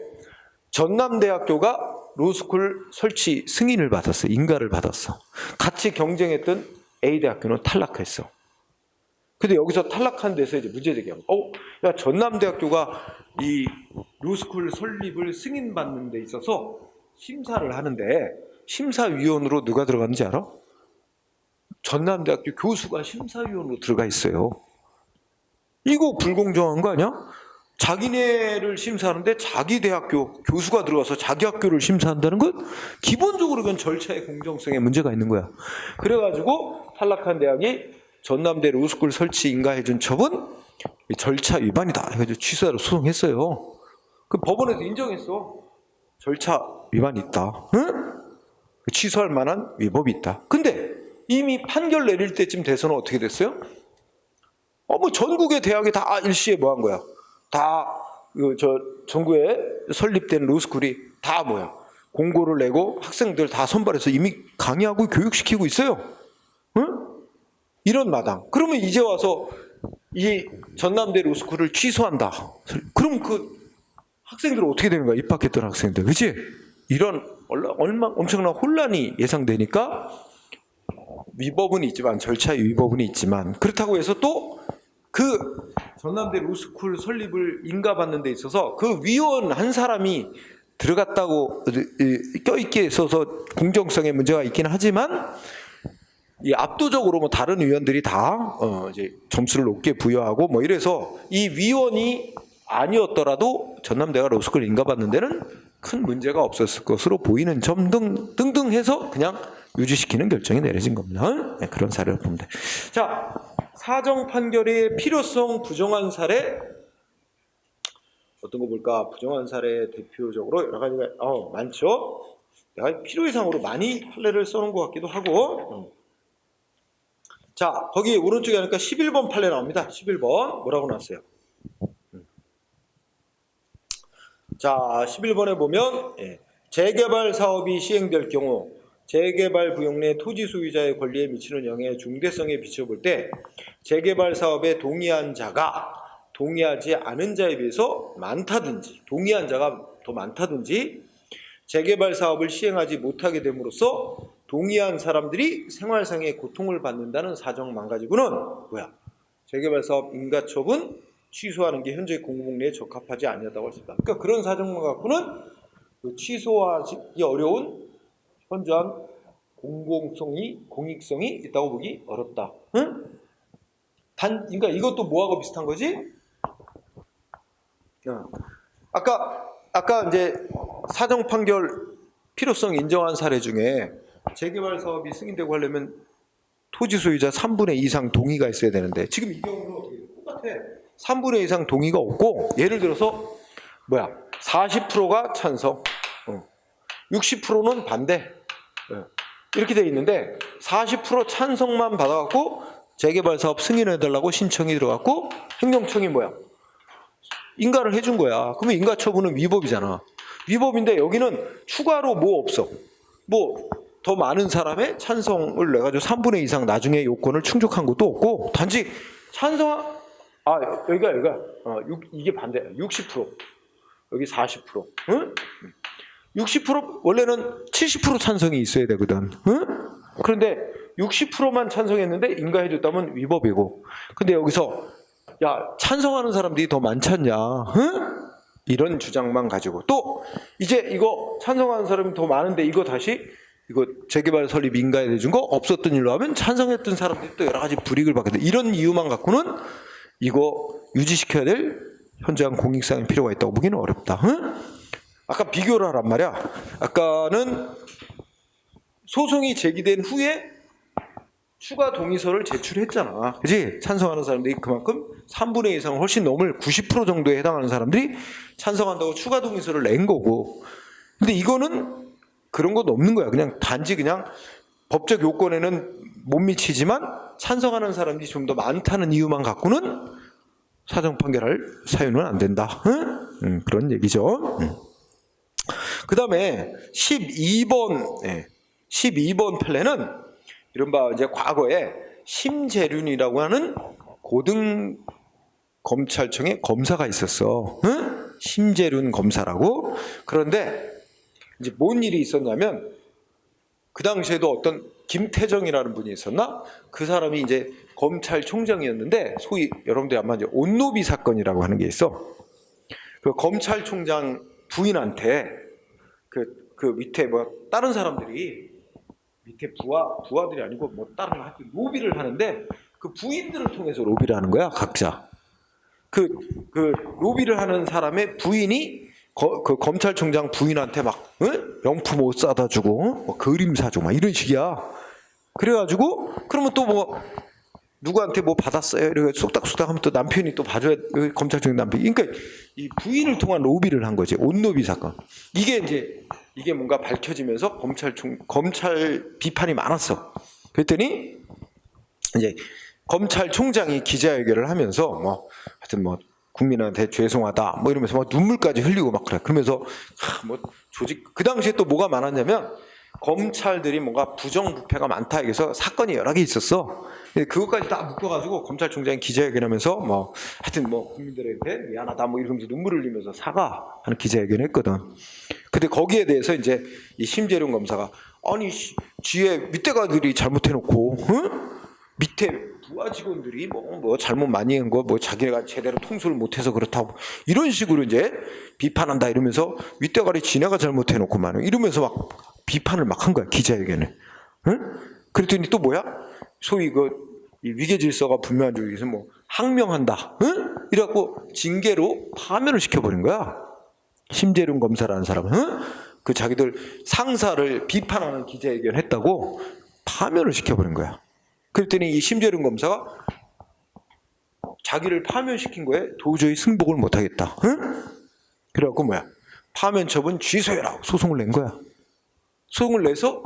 전남대학교가 로스쿨 설치 승인을 받았어. 인가를 받았어. 같이 경쟁했던 A대학교는 탈락했어. 근데 여기서 탈락한 데서 이제 문제 제기한 야, 전남대학교가 이 로스쿨 설립을 승인받는 데 있어서 심사를 하는데 심사위원으로 누가 들어갔는지 알아? 전남대학교 교수가 심사위원으로 들어가 있어요. 이거 불공정한 거 아니야? 자기네를 심사하는데 자기 대학교 교수가 들어가서 자기 학교를 심사한다는 건 기본적으로 그건 절차의 공정성에 문제가 있는 거야. 그래가지고 탈락한 대학이 전남대 로스쿨 설치 인가해준 첩은 절차 위반이다 해가지고 취소하러 소송했어요. 그 법원에서 인정했어. 절차 위반이 있다. 응? 취소할 만한 위법이 있다. 근데 이미 판결 내릴 때쯤 돼서는 어떻게 됐어요? 뭐 전국의 대학이 다 일시에 뭐 한 거야? 다 전국에 설립된 로스쿨이 다 뭐야? 공고를 내고 학생들 다 선발해서 이미 강의하고 교육시키고 있어요. 응? 이런 마당. 그러면 이제 와서 이 전남대 로스쿨을 취소한다. 그럼 그 학생들은 어떻게 되는 거야? 입학했던 학생들. 그치? 이런 엄청난 혼란이 예상되니까 위법은 있지만, 절차의 위법은 있지만, 그렇다고 해서 또 그 전남대 로스쿨 설립을 인가받는 데 있어서 그 위원 한 사람이 들어갔다고 껴있게 있어서 공정성에 문제가 있긴 하지만 이 압도적으로 뭐 다른 위원들이 다 이제 점수를 높게 부여하고 뭐 이래서 이 위원이 아니었더라도 전남대가 로스쿨 인가받는 데는 큰 문제가 없었을 것으로 보이는 점 등등 해서 그냥 유지시키는 결정이 내려진 겁니다. 네, 그런 사례를 보면 돼. 자, 사정 판결의 필요성 부정한 사례 어떤 거 볼까? 부정한 사례 대표적으로 여러 가지가 많죠. 내가 필요 이상으로 많이 판례를 써놓은 것 같기도 하고 자, 거기 오른쪽에 하니까 11번 판례 나옵니다. 11번 뭐라고 나왔어요? 자, 11번에 보면 재개발 사업이 시행될 경우 재개발 구역 내 토지 소유자의 권리에 미치는 영향의 중대성에 비춰볼 때 재개발 사업에 동의한 자가 동의하지 않은 자에 비해서 많다든지 동의한 자가 더 많다든지 재개발 사업을 시행하지 못하게 됨으로써 동의한 사람들이 생활상의 고통을 받는다는 사정만 가지고는 뭐야? 재개발 사업 인가처분 취소하는 게 현재 공공복리에 적합하지 아니하다고 할 수 있다. 그러니까 그런 사정만 갖고는 그 취소하기 어려운 현저한 공익성이 있다고 보기 어렵다. 응? 그러니까 이것도 뭐하고 비슷한 거지? 아까 이제 사정 판결 필요성 인정한 사례 중에 재개발 사업이 승인되고 하려면 토지 소유자 3분의 2 이상 동의가 있어야 되는데 지금 이 경우는 어떻게 돼? 똑같아. 3분의 2 이상 동의가 없고 예를 들어서 40%가 찬성, 60%는 반대 이렇게 돼 있는데 40% 찬성만 받아갖고 재개발 사업 승인해달라고 신청이 들어갔고 행정청이 인가를 해준 거야. 그러면 인가 처분은 위법이잖아. 위법인데 여기는 추가로 뭐 없어. 더 많은 사람의 찬성을 내가지고 3분의 2 이상 나중에 요건을 충족한 것도 없고 단지 여기가 이게 반대야. 60% 여기 40% 응? 60% 원래는 70% 찬성이 있어야 되거든. 응? 그런데 60%만 찬성했는데 인가해줬다면 위법이고 근데 여기서 찬성하는 사람들이 더 많지 않냐? 응? 이런 주장만 가지고 또 이제 이거 찬성하는 사람이 더 많은데 이거 재개발 설립 인가해 준 거 없었던 일로 하면 찬성했던 사람들이 또 여러 가지 불이익을 받게 돼. 이런 이유만 갖고는 이거 유지시켜야 될 현저한 공익성의 필요가 있다고 보기는 어렵다. 응? 아까 비교를 하란 말이야. 아까는 소송이 제기된 후에 추가 동의서를 제출했잖아. 그지? 찬성하는 사람들이 그만큼 3분의 2 이상을 훨씬 넘을 90% 정도에 해당하는 사람들이 찬성한다고 추가 동의서를 낸 거고. 근데 이거는 그런 것도 없는 거야. 단지 법적 요건에는 못 미치지만 찬성하는 사람들이 좀 더 많다는 이유만 갖고는 사정 판결할 사유는 안 된다. 응? 그런 얘기죠. 그 다음에 12번 판례는 이른바 이제 과거에 심재륜이라고 하는 고등 검찰청의 검사가 있었어. 응? 심재륜 검사라고. 그런데 이제 뭔 일이 있었냐면 그 당시에도 어떤 김태정이라는 분이 있었나? 그 사람이 이제 검찰총장이었는데 소위 여러분들이 아마 이제 온노비 사건이라고 하는 게 있어. 그 검찰총장 부인한테 그 밑에 다른 사람들이 밑에 부하들이 아니고 다른 로비를 하는데 그 부인들을 통해서 로비를 하는 거야 각자. 그 로비를 하는 사람의 부인이 그 검찰총장 부인한테 명품 옷 사다 주고 그림 사주고 이런 식이야. 그래가지고 그러면 또 누구한테 받았어요? 이렇게 쏙닥쏙닥 하면 또 남편이 또 봐줘야 검찰총장 남편이. 그러니까 이 부인을 통한 로비를 한 거지. 온로비 사건. 이게 뭔가 밝혀지면서 검찰 비판이 많았어. 그랬더니 이제 검찰총장이 기자회견을 하면서 하여튼 국민한테 죄송하다 이러면서 눈물까지 흘리고 그래. 그러면서 조직 그 당시에 또 뭐가 많았냐면 검찰들이 뭔가 부정부패가 많다 해서 사건이 여러 개 있었어. 그것까지 다 묶어가지고 검찰총장이 기자회견하면서 하여튼 국민들한테 미안하다 이러면서 눈물을 흘리면서 사과하는 기자회견을 했거든. 근데 거기에 대해서 이제 이 심재룡 검사가 뒤에 밑대가들이 잘못해놓고 밑에 부하 직원들이 잘못 많이 한 거 자기네가 제대로 통솔을 못해서 그렇다고 이런 식으로 이제 비판한다 이러면서 윗대가리 지네가 잘못해놓고 이러면서 비판을 한 거야 기자회견에. 응? 그랬더니 또 소위 이 위계질서가 분명한 쪽에서 항명한다. 응? 이래갖고 징계로 파면을 시켜버린 거야. 심재룡 검사라는 사람은 그 자기들 상사를 비판하는 기자회견 했다고 파면을 시켜버린 거야. 그랬더니 이 심재룡 검사가 자기를 파면시킨 거에 도저히 승복을 못하겠다. 응? 그래갖고 파면 처분 취소해라 소송을 낸 거야. 소송을 내서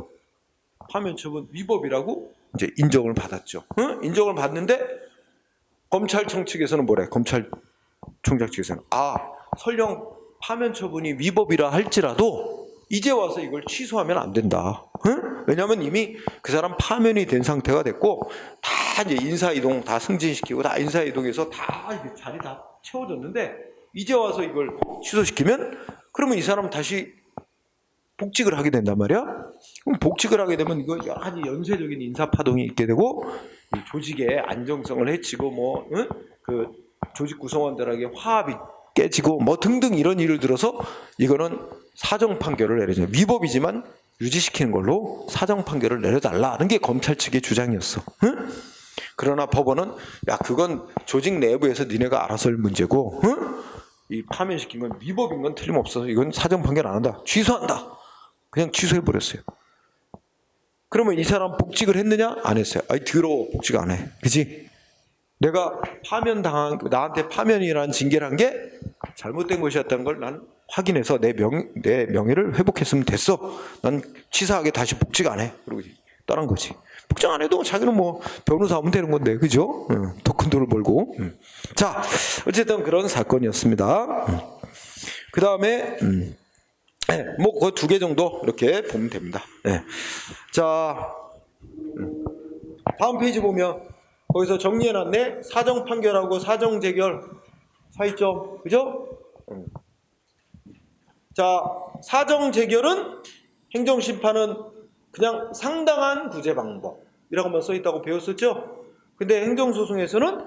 파면 처분 위법이라고 이제 인정을 받았죠. 응? 인정을 받는데 검찰청 측에서는 뭐래? 검찰총장 측에서는 설령 파면 처분이 위법이라 할지라도 이제 와서 이걸 취소하면 안 된다. 응? 왜냐하면 이미 그 사람 파면이 된 상태가 됐고 다 이제 인사이동 다 승진시키고 다 인사이동해서 다 이게 자리 다 채워졌는데 이제 와서 이걸 취소시키면 그러면 이 사람은 다시 복직을 하게 된단 말이야. 그럼 복직을 하게 되면 이거 여러 가지 연쇄적인 인사 파동이 있게 되고 이 조직의 안정성을 해치고 그 조직 구성원들에게 화합이 깨지고 등등 이런 일을 들어서 이거는 사정 판결을 내려줘. 위법이지만 유지시키는 걸로 사정 판결을 내려달라는 게 검찰 측의 주장이었어. 응? 그러나 법원은 그건 조직 내부에서 니네가 알아서 할 문제고 이 파면시킨 건 위법인 건 틀림없어. 이건 사정 판결 안 한다. 취소한다. 그냥 취소해버렸어요. 그러면 이 사람 복직을 했느냐? 안 했어요. 더러워. 복직 안 해. 그치? 내가 나한테 파면이라는 징계를 한 게 잘못된 것이었다는 걸 난 확인해서 내 명예를 회복했으면 됐어. 난 치사하게 다시 복직 안 해. 그러고 떠난 거지. 복직 안 해도 자기는 변호사 하면 되는 건데, 그죠? 더 큰 돈을 벌고. 자, 어쨌든 그런 사건이었습니다. 그 다음에, 그 2개 정도 이렇게 보면 됩니다. 자, 다음 페이지 보면 거기서 정리해놨네. 사정 판결하고 사정 재결 차이점, 그죠? 자, 사정 재결은 행정심판은 그냥 상당한 구제 방법이라고만 써있다고 배웠었죠? 근데 행정소송에서는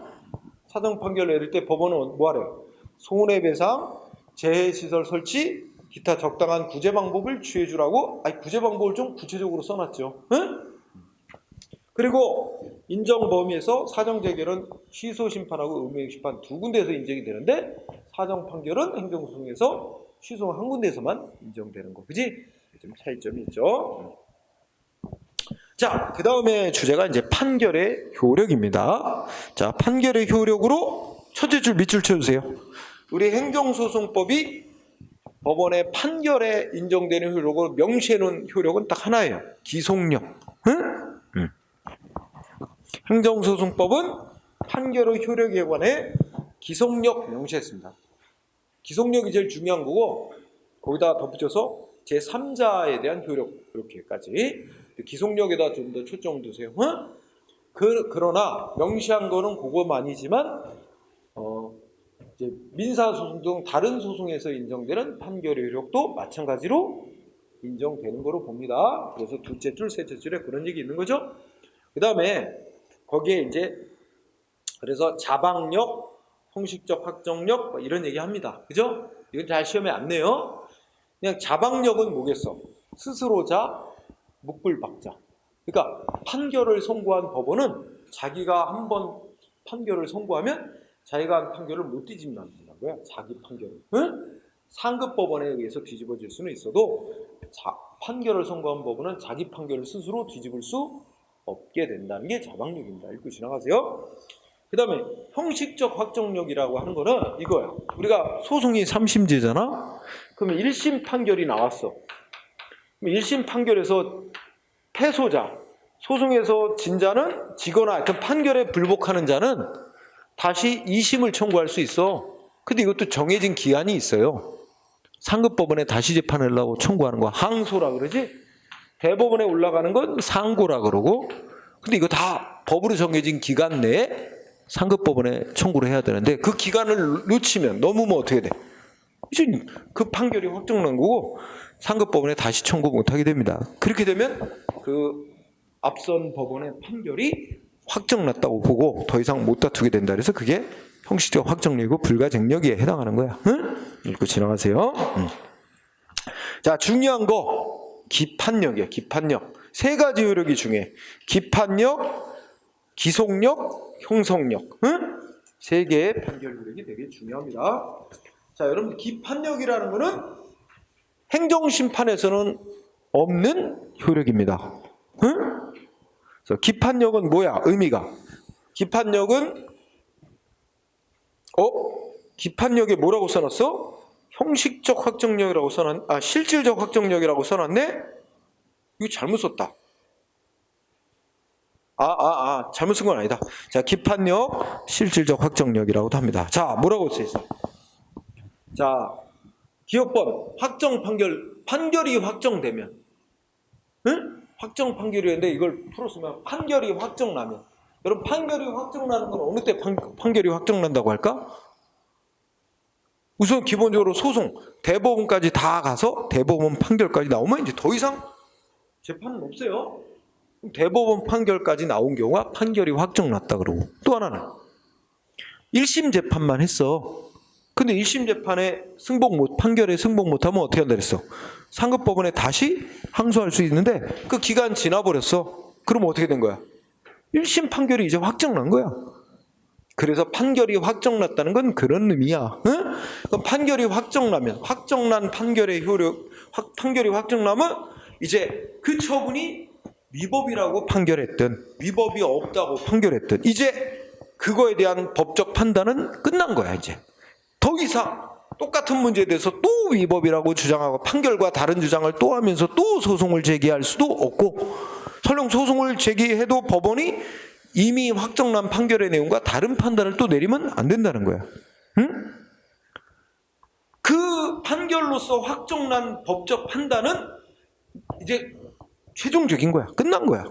사정 판결 내릴 때 법원은 뭐하래요? 손해배상, 재해시설 설치, 기타 적당한 구제 방법을 취해주라고 구제 방법을 좀 구체적으로 써놨죠. 응? 그리고 인정 범위에서 사정 재결은 취소 심판하고 의무행 심판 2군데에서 인정이 되는데 사정 판결은 행정소송에서 취소 1군데에서만 인정되는 거. 그지? 좀 차이점이 있죠. 자, 그 다음에 주제가 이제 판결의 효력입니다. 자, 판결의 효력으로 첫째 줄 밑줄 쳐주세요. 우리 행정소송법이 법원의 판결에 인정되는 효력을 명시해 놓은 효력은 딱 하나예요. 기속력. 응? 행정소송법은 판결의 효력에 관해 기속력 명시했습니다. 기속력이 제일 중요한 거고 거기다 덧붙여서 제3자에 대한 효력 이렇게까지 기속력에다 좀 더 초점 두세요. 응? 그러나 명시한 거는 그것만이지만 이제 민사소송 등 다른 소송에서 인정되는 판결의 효력도 마찬가지로 인정되는 거로 봅니다. 그래서 둘째 줄, 셋째 줄에 그런 얘기 있는 거죠. 그 다음에 거기에 이제 그래서 자방력, 형식적 확정력 이런 얘기 합니다. 그죠? 이건 잘 시험에 안 내요. 그냥 자방력은 뭐겠어? 스스로자, 묵불박자. 그러니까 판결을 선고한 법원은 자기가 한번 판결을 선고하면 자기가 한 판결을 못 뒤집는다는 거야. 자기 판결을. 응? 상급 법원에 의해서 뒤집어질 수는 있어도 판결을 선고한 법원은 자기 판결을 스스로 뒤집을 수 없게 된다는 게 자방력입니다. 읽고 지나가세요. 그 다음에 형식적 확정력이라고 하는 거는 이거야. 우리가 소송이 3심제잖아? 그러면 1심 판결이 나왔어. 그럼 1심 판결에서 패소자, 소송에서 진 자는 지거나 하여튼 판결에 불복하는 자는 다시 2심을 청구할 수 있어. 근데 이것도 정해진 기한이 있어요. 상급법원에 다시 재판하려고 청구하는 거 항소라 그러지? 대법원에 올라가는 건 상고라 그러고, 근데 이거 다 법으로 정해진 기간 내에 상급법원에 청구를 해야 되는데 그 기간을 놓치면 넘으면 어떻게 돼? 이제 그 판결이 확정난 거고 상급법원에 다시 청구 못하게 됩니다. 그렇게 되면 그 앞선 법원의 판결이 확정났다고 보고 더 이상 못 다투게 된다. 그래서 그게 형식적 확정력이고 불가쟁력에 해당하는 거야. 응? 읽고 지나가세요. 자, 중요한 거 기판력이야. 기판력. 3가지 효력이 중요해. 기판력, 기속력, 형성력. 응? 3개의 판결 효력이 되게 중요합니다. 자, 여러분 기판력이라는 거는 행정심판에서는 없는 효력입니다. 응? 그래서 기판력은 뭐야? 의미가. 기판력은 기판력에 뭐라고 써놨어? 형식적 확정력이라고 실질적 확정력이라고 써놨네? 이거 잘못 썼다. 잘못 쓴 건 아니다. 자, 기판력, 실질적 확정력이라고도 합니다. 자, 뭐라고 써 있어? 자, 기억번, 확정 판결이 확정되면, 응? 확정 판결이었는데 이걸 풀었으면 판결이 확정나면, 여러분 판결이 확정나는 건 어느 때 판결이 확정난다고 할까? 우선 기본적으로 소송, 대법원까지 다 가서 대법원 판결까지 나오면 이제 더 이상 재판은 없어요. 대법원 판결까지 나온 경우가 판결이 확정났다 그러고, 또 하나는 1심 재판만 했어. 근데 1심 재판에 판결에 승복 못하면 어떻게 한다 그랬어? 상급법원에 다시 항소할 수 있는데 그 기간 지나버렸어. 그럼 어떻게 된 거야? 1심 판결이 이제 확정난 거야. 그래서 판결이 확정났다는 건 그런 의미야. 응? 그럼 판결이 확정난 판결의 판결이 확정나면 이제 그 처분이 위법이라고 판결했든 위법이 없다고 판결했든 이제 그거에 대한 법적 판단은 끝난 거야. 이제 더 이상 똑같은 문제에 대해서 또 위법이라고 주장하고 판결과 다른 주장을 또 하면서 또 소송을 제기할 수도 없고, 설령 소송을 제기해도 법원이 이미 확정난 판결의 내용과 다른 판단을 또 내리면 안 된다는 거야. 응? 그 판결로서 확정난 법적 판단은 이제 최종적인 거야. 끝난 거야.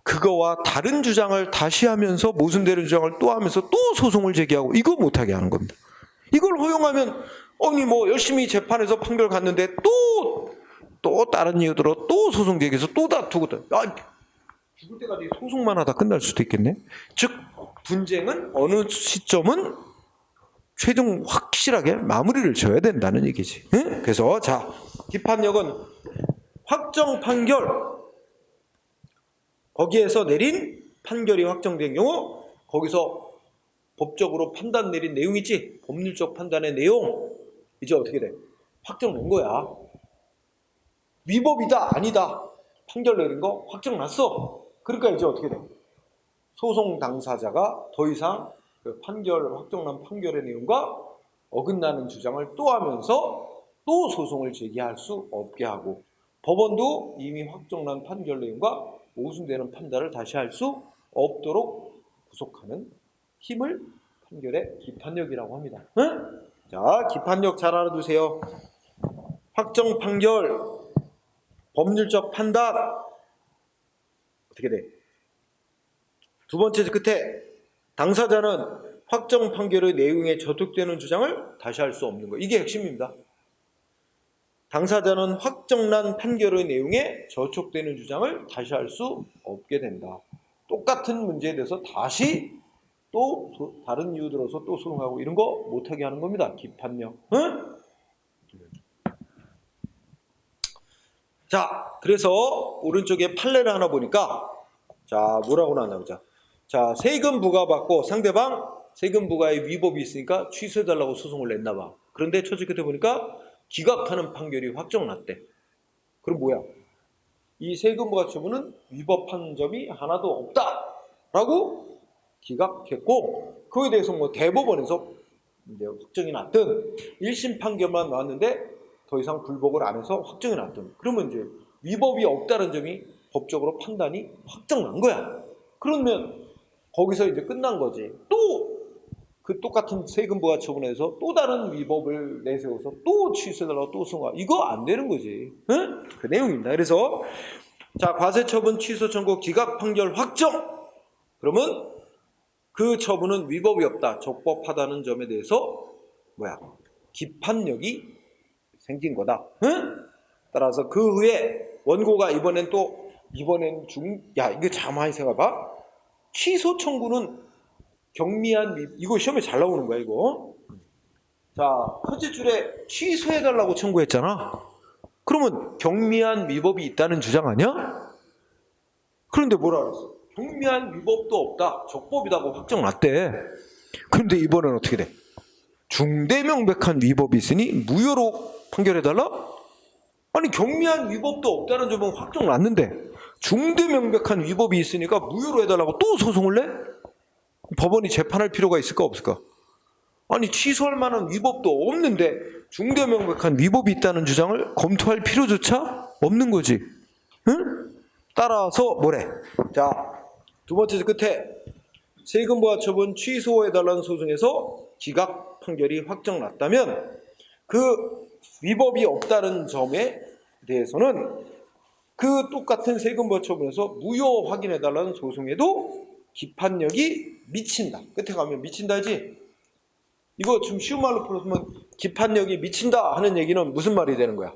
그거와 다른 주장을 다시 하면서 모순되는 주장을 또 하면서 또 소송을 제기하고 이거 못하게 하는 겁니다. 이걸 허용하면 열심히 재판에서 판결 갔는데 또 다른 이유로 또 소송 제기해서 또 다투고 죽을 때까지 소송만 하다 끝날 수도 있겠네. 즉 분쟁은 어느 시점은 최종 확실하게 마무리를 져야 된다는 얘기지. 응? 그래서 자, 기판력은 확정 판결, 거기에서 내린 판결이 확정된 경우 거기서 법적으로 판단 내린 내용 있지? 법률적 판단의 내용 이제 어떻게 돼? 확정된 거야. 위법이다 아니다 판결 내린 거 확정났어. 그러니까 이제 어떻게 돼? 소송 당사자가 더 이상 그 확정난 판결의 내용과 어긋나는 주장을 또 하면서 또 소송을 제기할 수 없게 하고, 법원도 이미 확정난 판결 내용과 모순되는 판단을 다시 할 수 없도록 구속하는 힘을 판결의 기판력이라고 합니다. 응? 자, 기판력 잘 알아두세요. 확정 판결, 법률적 판단 어떻게 돼? 두 번째 끝에 당사자는 확정 판결의 내용에 저촉되는 주장을 다시 할 수 없는 거. 이게 핵심입니다. 당사자는 확정난 판결의 내용에 저촉되는 주장을 다시 할 수 없게 된다. 똑같은 문제에 대해서 다시 또 다른 이유 들어서 또 소송하고 이런 거 못하게 하는 겁니다. 기판력. 응? 자, 그래서 오른쪽에 판례를 하나 보니까 자, 뭐라고 나왔나 보자. 자, 세금 부과받고 상대방 세금 부과에 위법이 있으니까 취소해달라고 소송을 냈나 봐. 그런데 처지 끝에 보니까 기각하는 판결이 확정났대. 그럼 뭐야? 이 세금 부과 처분은 위법한 점이 하나도 없다라고 기각했고, 그에 대해서 대법원에서 이제 확정이 났든 1심 판결만 나왔는데 더 이상 불복을 안 해서 확정이 났든, 그러면 이제 위법이 없다는 점이 법적으로 판단이 확정난 거야. 그러면 거기서 이제 끝난 거지. 또 그 똑같은 세금 부과 처분에서 또 다른 위법을 내세워서 또 취소해달라고 또 승화, 이거 안 되는 거지. 응? 그 내용입니다. 그래서 자, 과세 처분 취소 청구 기각 판결 확정. 그러면 그 처분은 위법이 없다, 적법하다는 점에 대해서 기판력이 생긴 거다. 응? 따라서 그 후에 원고가 이번엔 이거 참 많이 생각해봐. 취소 청구는 경미한 이거 시험에 잘 나오는 거야 이거. 자, 첫째 줄에 취소해달라고 청구했잖아. 그러면 경미한 위법이 있다는 주장 아니야? 그런데 뭐라 그랬어? 경미한 위법도 없다, 적법이다고 확정났대. 그런데 이번엔 어떻게 돼? 중대 명백한 위법이 있으니 무효로 판결해달라? 아니, 경미한 위법도 없다는 점은 확정났는데 중대 명백한 위법이 있으니까 무효로 해달라고 또 소송을 내? 법원이 재판할 필요가 있을까 없을까? 아니, 취소할 만한 위법도 없는데 중대 명백한 위법이 있다는 주장을 검토할 필요조차 없는 거지. 응? 따라서 뭐래? 자, 두 번째 끝에 세금부와 처분 취소해달라는 소송에서 기각 판결이 확정났다면 그 위법이 없다는 점에 대해서는 그 똑같은 세금부와 처분에서 무효 확인해달라는 소송에도 기판력이 미친다. 끝에 가면 미친다지. 이거 좀 쉬운 말로 풀어보면 기판력이 미친다 하는 얘기는 무슨 말이 되는 거야?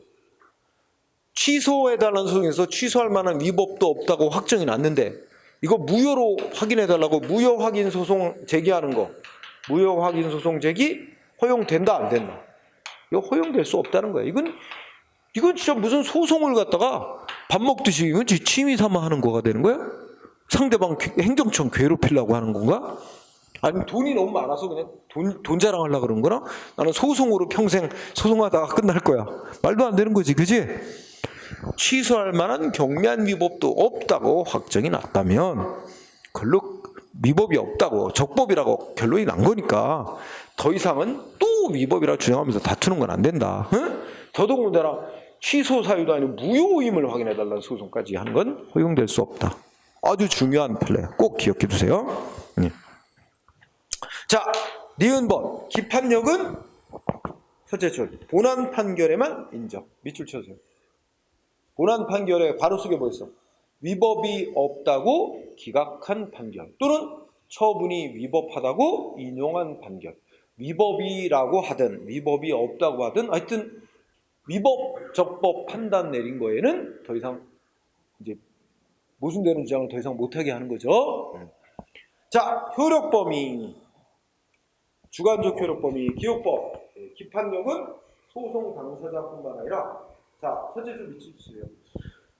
취소해달라는 소송에서 취소할 만한 위법도 없다고 확정이 났는데 이거 무효로 확인해달라고 무효 확인 소송 제기하는 거, 무효 확인 소송 제기 허용된다 안 된다? 이거 허용될 수 없다는 거야. 이건 진짜 무슨 소송을 갖다가 밥 먹듯이 이건 취미 삼아 하는 거가 되는 거야? 상대방 행정처럼 괴롭히려고 하는 건가? 아니면 돈이 너무 많아서 그냥 돈 자랑하려고 그런 거나? 나는 소송으로 평생 소송하다가 끝날 거야. 말도 안 되는 거지, 그지? 취소할 만한 경미한 위법도 없다고 확정이 났다면 그걸로 위법이 없다고 적법이라고 결론이 난 거니까 더 이상은 또 위법이라고 주장하면서 다투는 건 안 된다. 응? 더더군다나 취소 사유도 아니고 무효임을 확인해달라는 소송까지 하는 건 허용될 수 없다. 아주 중요한 판례. 꼭 기억해 두세요. 자, 니은번 기판력은 첫째 줄 본안 판결에만 인정. 밑줄 쳐주세요. 본안 판결에 바로 쓰게 보였어. 위법이 없다고 기각한 판결 또는 처분이 위법하다고 인용한 판결. 위법이라고 하든 위법이 없다고 하든 하여튼 위법, 적법 판단 내린 거에는 더 이상 이제 모순되는 주장을 더 이상 못하게 하는 거죠. 자, 효력 범위. 주관적 효력 범위, 기호법. 기판력은 소송 당사자뿐만 아니라 자, 첫째 줄 미치주세요.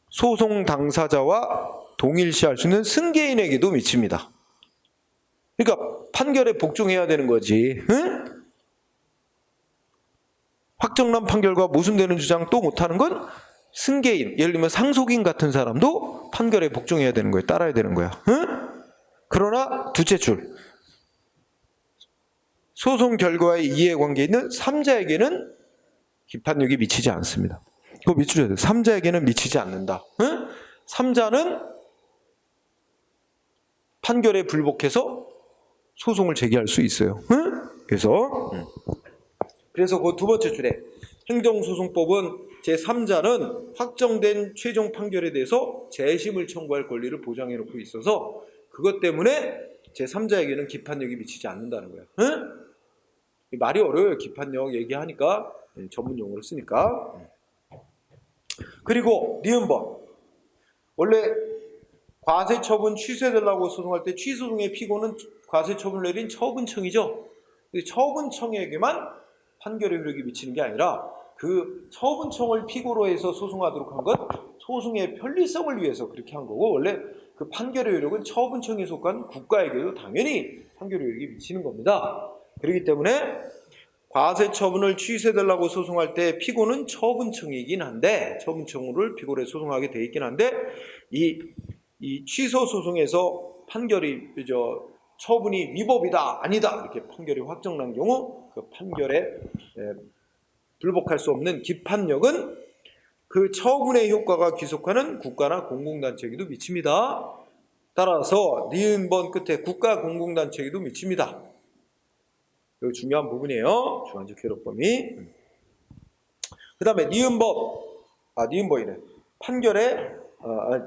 소송 당사자와 동일시할 수 있는 승계인에게도 미칩니다. 그러니까 판결에 복종해야 되는 거지. 응? 확정난 판결과 모순되는 주장 또 못하는 건 승계인, 예를 들면 상속인 같은 사람도 판결에 복종해야 되는 거예요. 따라야 되는 거야. 응? 그러나 둘째 줄 소송 결과의 이해관계에 있는 3자에게는 기판력이 미치지 않습니다. 그거 밑줄쳐야 돼요. 3자에게는 미치지 않는다. 응? 3자는 판결에 불복해서 소송을 제기할 수 있어요. 응? 그래서 그 두 번째 줄에 행정소송법은 제3자는 확정된 최종 판결에 대해서 재심을 청구할 권리를 보장해 놓고 있어서 그것 때문에 제3자에게는 기판력이 미치지 않는다는 거예요. 응? 말이 어려워요. 기판력 얘기하니까 전문 용어를 쓰니까. 그리고 니은번 원래 과세처분 취소해달라고 소송할 때 취소송의 피고는 과세처분을 내린 처분청이죠. 처분청에게만 판결의 효력이 미치는 게 아니라 그 처분청을 피고로 해서 소송하도록 한 건 소송의 편리성을 위해서 그렇게 한 거고 원래 그 판결의 효력은 처분청에 속한 국가에게도 당연히 판결의 효력이 미치는 겁니다. 그렇기 때문에 과세처분을 취소해달라고 소송할 때 피고는 처분청이긴 한데 처분청을 피고로 소송하게 돼 있긴 한데 이 취소 소송에서 판결이 처분이 위법이다 아니다 이렇게 판결이 확정난 경우 그 판결에 불복할 수 없는 기판력은 그 처분의 효과가 귀속하는 국가나 공공단체에게도 미칩니다. 따라서 니은번 끝에 국가 공공단체에게도 미칩니다. 이거 중요한 부분이에요. 주관적 효력 범위. 그 다음에 니은범이네. 판결에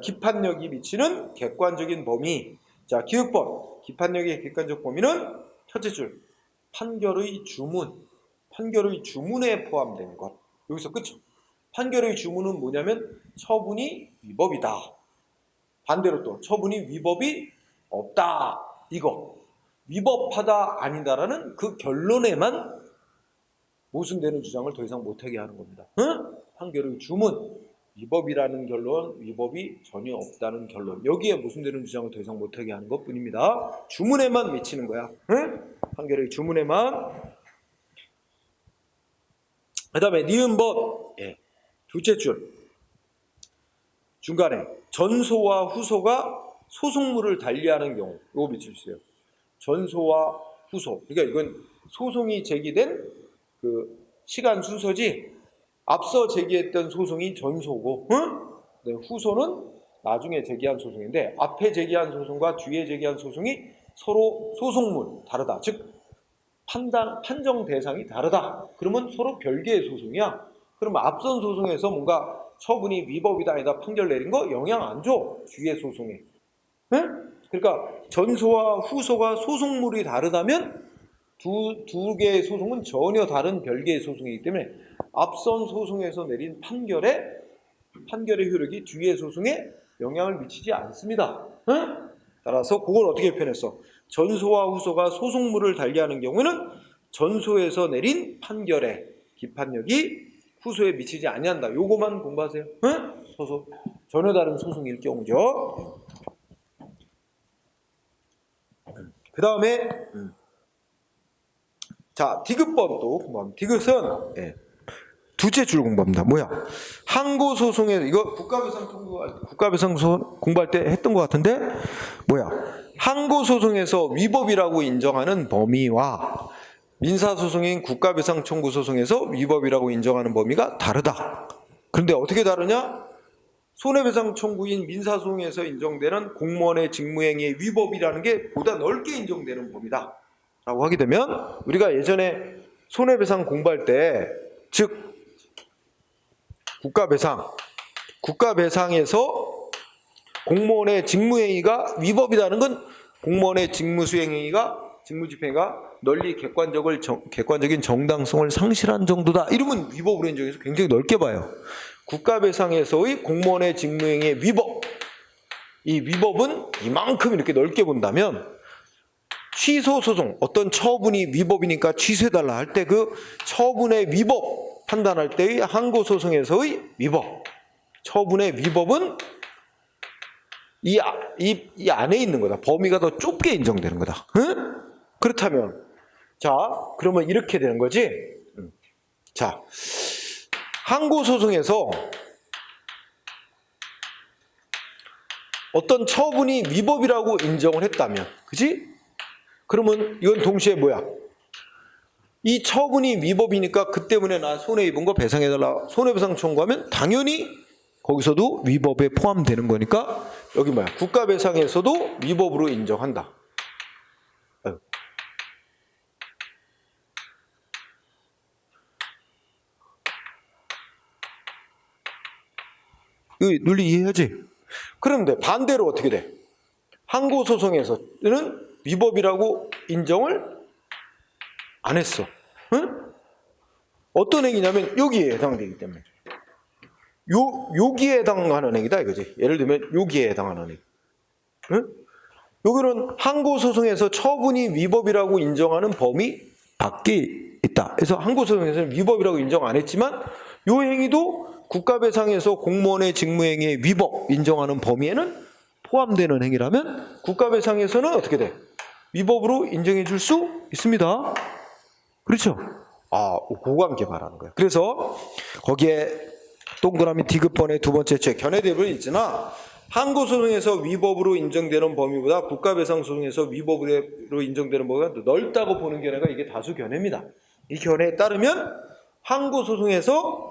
기판력이 미치는 객관적인 범위. 자, 기획법. 기판력의 객관적 범위는 첫째 줄. 판결의 주문에 포함된 것. 여기서 끝이죠. 판결의 주문은 뭐냐면 처분이 위법이다. 반대로 또 처분이 위법이 없다. 이거. 위법하다 아니다라는 그 결론에만 모순되는 주장을 더 이상 못하게 하는 겁니다. 응? 판결의 주문. 위법이라는 결론, 위법이 전혀 없다는 결론. 여기에 모순되는 주장을 더 이상 못하게 하는 것뿐입니다. 주문에만 미치는 거야. 응? 판결의 주문에만. 그 다음에 니은법. 둘째 줄. 중간에 전소와 후소가 소송물을 달리하는 경우. 이거 밑줄주세요. 전소와 후소. 그러니까 이건 소송이 제기된 그 시간 순서지. 앞서 제기했던 소송이 전소고, 응? 후소는 나중에 제기한 소송인데 앞에 제기한 소송과 뒤에 제기한 소송이 서로 소송물 다르다. 즉 판정 대상이 다르다. 그러면 서로 별개의 소송이야. 그러면 앞선 소송에서 뭔가 처분이 위법이다 아니다 판결 내린 거 영향 안 줘. 뒤에 소송에. 응? 그러니까 전소와 후소가 소송물이 다르다면 두 개의 소송은 전혀 다른 별개의 소송이기 때문에 앞선 소송에서 내린 판결의 효력이 뒤의 소송에 영향을 미치지 않습니다. 응? 따라서 그걸 어떻게 표현했어? 전소와 후소가 소송물을 달리하는 경우는 전소에서 내린 판결의 기판력이 후소에 미치지 아니한다. 요거만 공부하세요. 응? 소송 전혀 다른 소송일 경우죠. 그 다음에 자 디귿번 또 공부합니다. 디귿은 두째 줄 공부합니다. 뭐야? 항고 소송에 이거 국가배상 소송 공부할 때 했던 것 같은데 뭐야? 항고 소송에서 위법이라고 인정하는 범위와 민사 소송인 국가배상 청구 소송에서 위법이라고 인정하는 범위가 다르다. 그런데 어떻게 다르냐? 손해배상 청구인 민사소송에서 인정되는 공무원의 직무행위의 위법이라는 게 보다 넓게 인정되는 범위다 라고 하게 되면 우리가 예전에 손해배상 공부할 때 즉 국가배상에서 공무원의 직무행위가 위법이라는 건 공무원의 직무집행이 널리 객관적인 정당성을 상실한 정도다. 이러면 위법으로 인정해서 굉장히 넓게 봐요. 국가배상에서의 공무원의 직무행위의 위법, 이 위법은 이만큼 이렇게 넓게 본다면 취소소송, 어떤 처분이 위법이니까 취소해달라 할 때 그 처분의 위법 판단할 때의 항고소송에서의 위법, 처분의 위법은 이 안에 있는 거다. 범위가 더 좁게 인정되는 거다. 응? 그렇다면 자 그러면 이렇게 되는 거지. 자 항고소송에서 어떤 처분이 위법이라고 인정을 했다면, 그지? 그러면 이건 동시에 뭐야? 이 처분이 위법이니까 그 때문에 나 손해 입은 거 배상해달라 손해배상 청구하면 당연히 거기서도 위법에 포함되는 거니까 여기 뭐야? 국가배상에서도 위법으로 인정한다. 이 논리 이해하지? 그런데 반대로 어떻게 돼? 항고소송에서는 위법이라고 인정을 안 했어. 응? 어떤 행위냐면 여기에 해당되기 때문에. 여기에 해당하는 행위다 이거지. 예를 들면 여기에 해당하는 행위. 응? 여기는 항고소송에서 처분이 위법이라고 인정하는 범위 밖에 있다. 그래서 항고소송에서는 위법이라고 인정 안 했지만 이 행위도 국가배상에서 공무원의 직무행위의 위법 인정하는 범위에는 포함되는 행위라면 국가배상에서는 어떻게 돼? 위법으로 인정해 줄 수 있습니다. 그렇죠? 그거 함께 말하는 거예요. 그래서 거기에 동그라미 디귿번의 두 번째 책 견해대부분 있으나 항고소송에서 위법으로 인정되는 범위보다 국가배상소송에서 위법으로 인정되는 범위가 더 넓다고 보는 견해가 이게 다수 견해입니다. 이 견해에 따르면 항고소송에서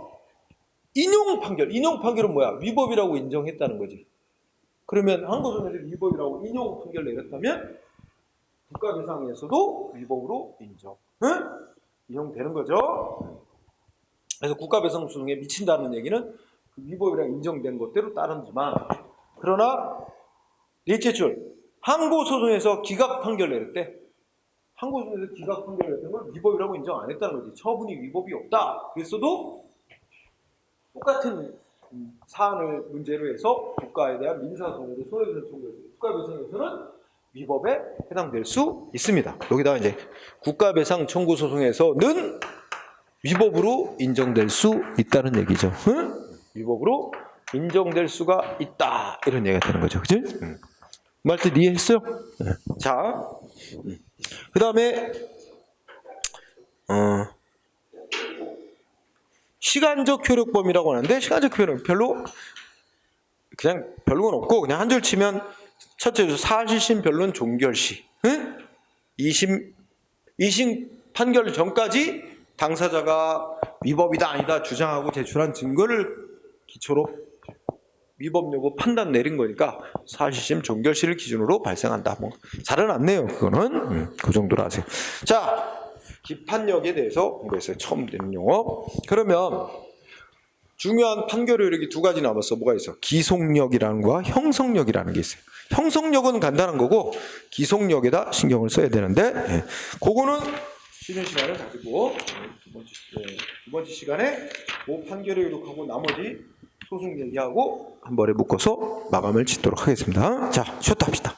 인용 판결은 뭐야? 위법이라고 인정했다는 거지. 그러면 항고소송에서 위법이라고 인용 판결 내렸다면 국가배상에서도 위법으로 인용되는 거죠. 그래서 국가배상 소송에 미친다는 얘기는 그 위법이라고 인정된 것대로 따르지만 그러나 넷째 줄 항고소송에서 기각 판결 내렸대. 항고소송에서 기각 판결 내렸던 건 위법이라고 인정 안 했다는 거지. 처분이 위법이 없다. 그랬어도 똑같은 사안을 문제로 해서 국가에 대한 민사소송으로 손해배상 청구해서 국가배상에서는 위법에 해당될 수 있습니다. 여기다가 이제 국가배상 청구 소송에서는 위법으로 인정될 수 있다는 얘기죠. 응? 위법으로 인정될 수가 있다 이런 얘기가 되는 거죠. 그치? 말 뜻 이해했어요? 네. 자, 그 다음에 시간적 효력 범위라고 하는데 시간적 효력 별로는 없고 그냥 한 줄 치면 첫째 줄 사실심 변론 종결시. 응? 2심 판결 전까지 당사자가 위법이다 아니다 주장하고 제출한 증거를 기초로 위법 여부 판단 내린 거니까 사실심 종결시를 기준으로 발생한다. 뭐 잘은 않네요. 그거는 그 정도로 하세요. 자, 기판력에 대해서 공부했어요. 처음 듣는 용어. 그러면 중요한 판결 효력이 두 가지 남았어. 뭐가 있어? 기속력이라는 거와 형성력이라는 게 있어요. 형성력은 간단한 거고 기속력에다 신경을 써야 되는데 그거는 쉬는 시간을 가지고 두 번째 시간에 그 판결의 효력하고 나머지 소송 얘기하고 한 번에 묶어서 마감을 짓도록 하겠습니다. 자, 쉬었다 합시다.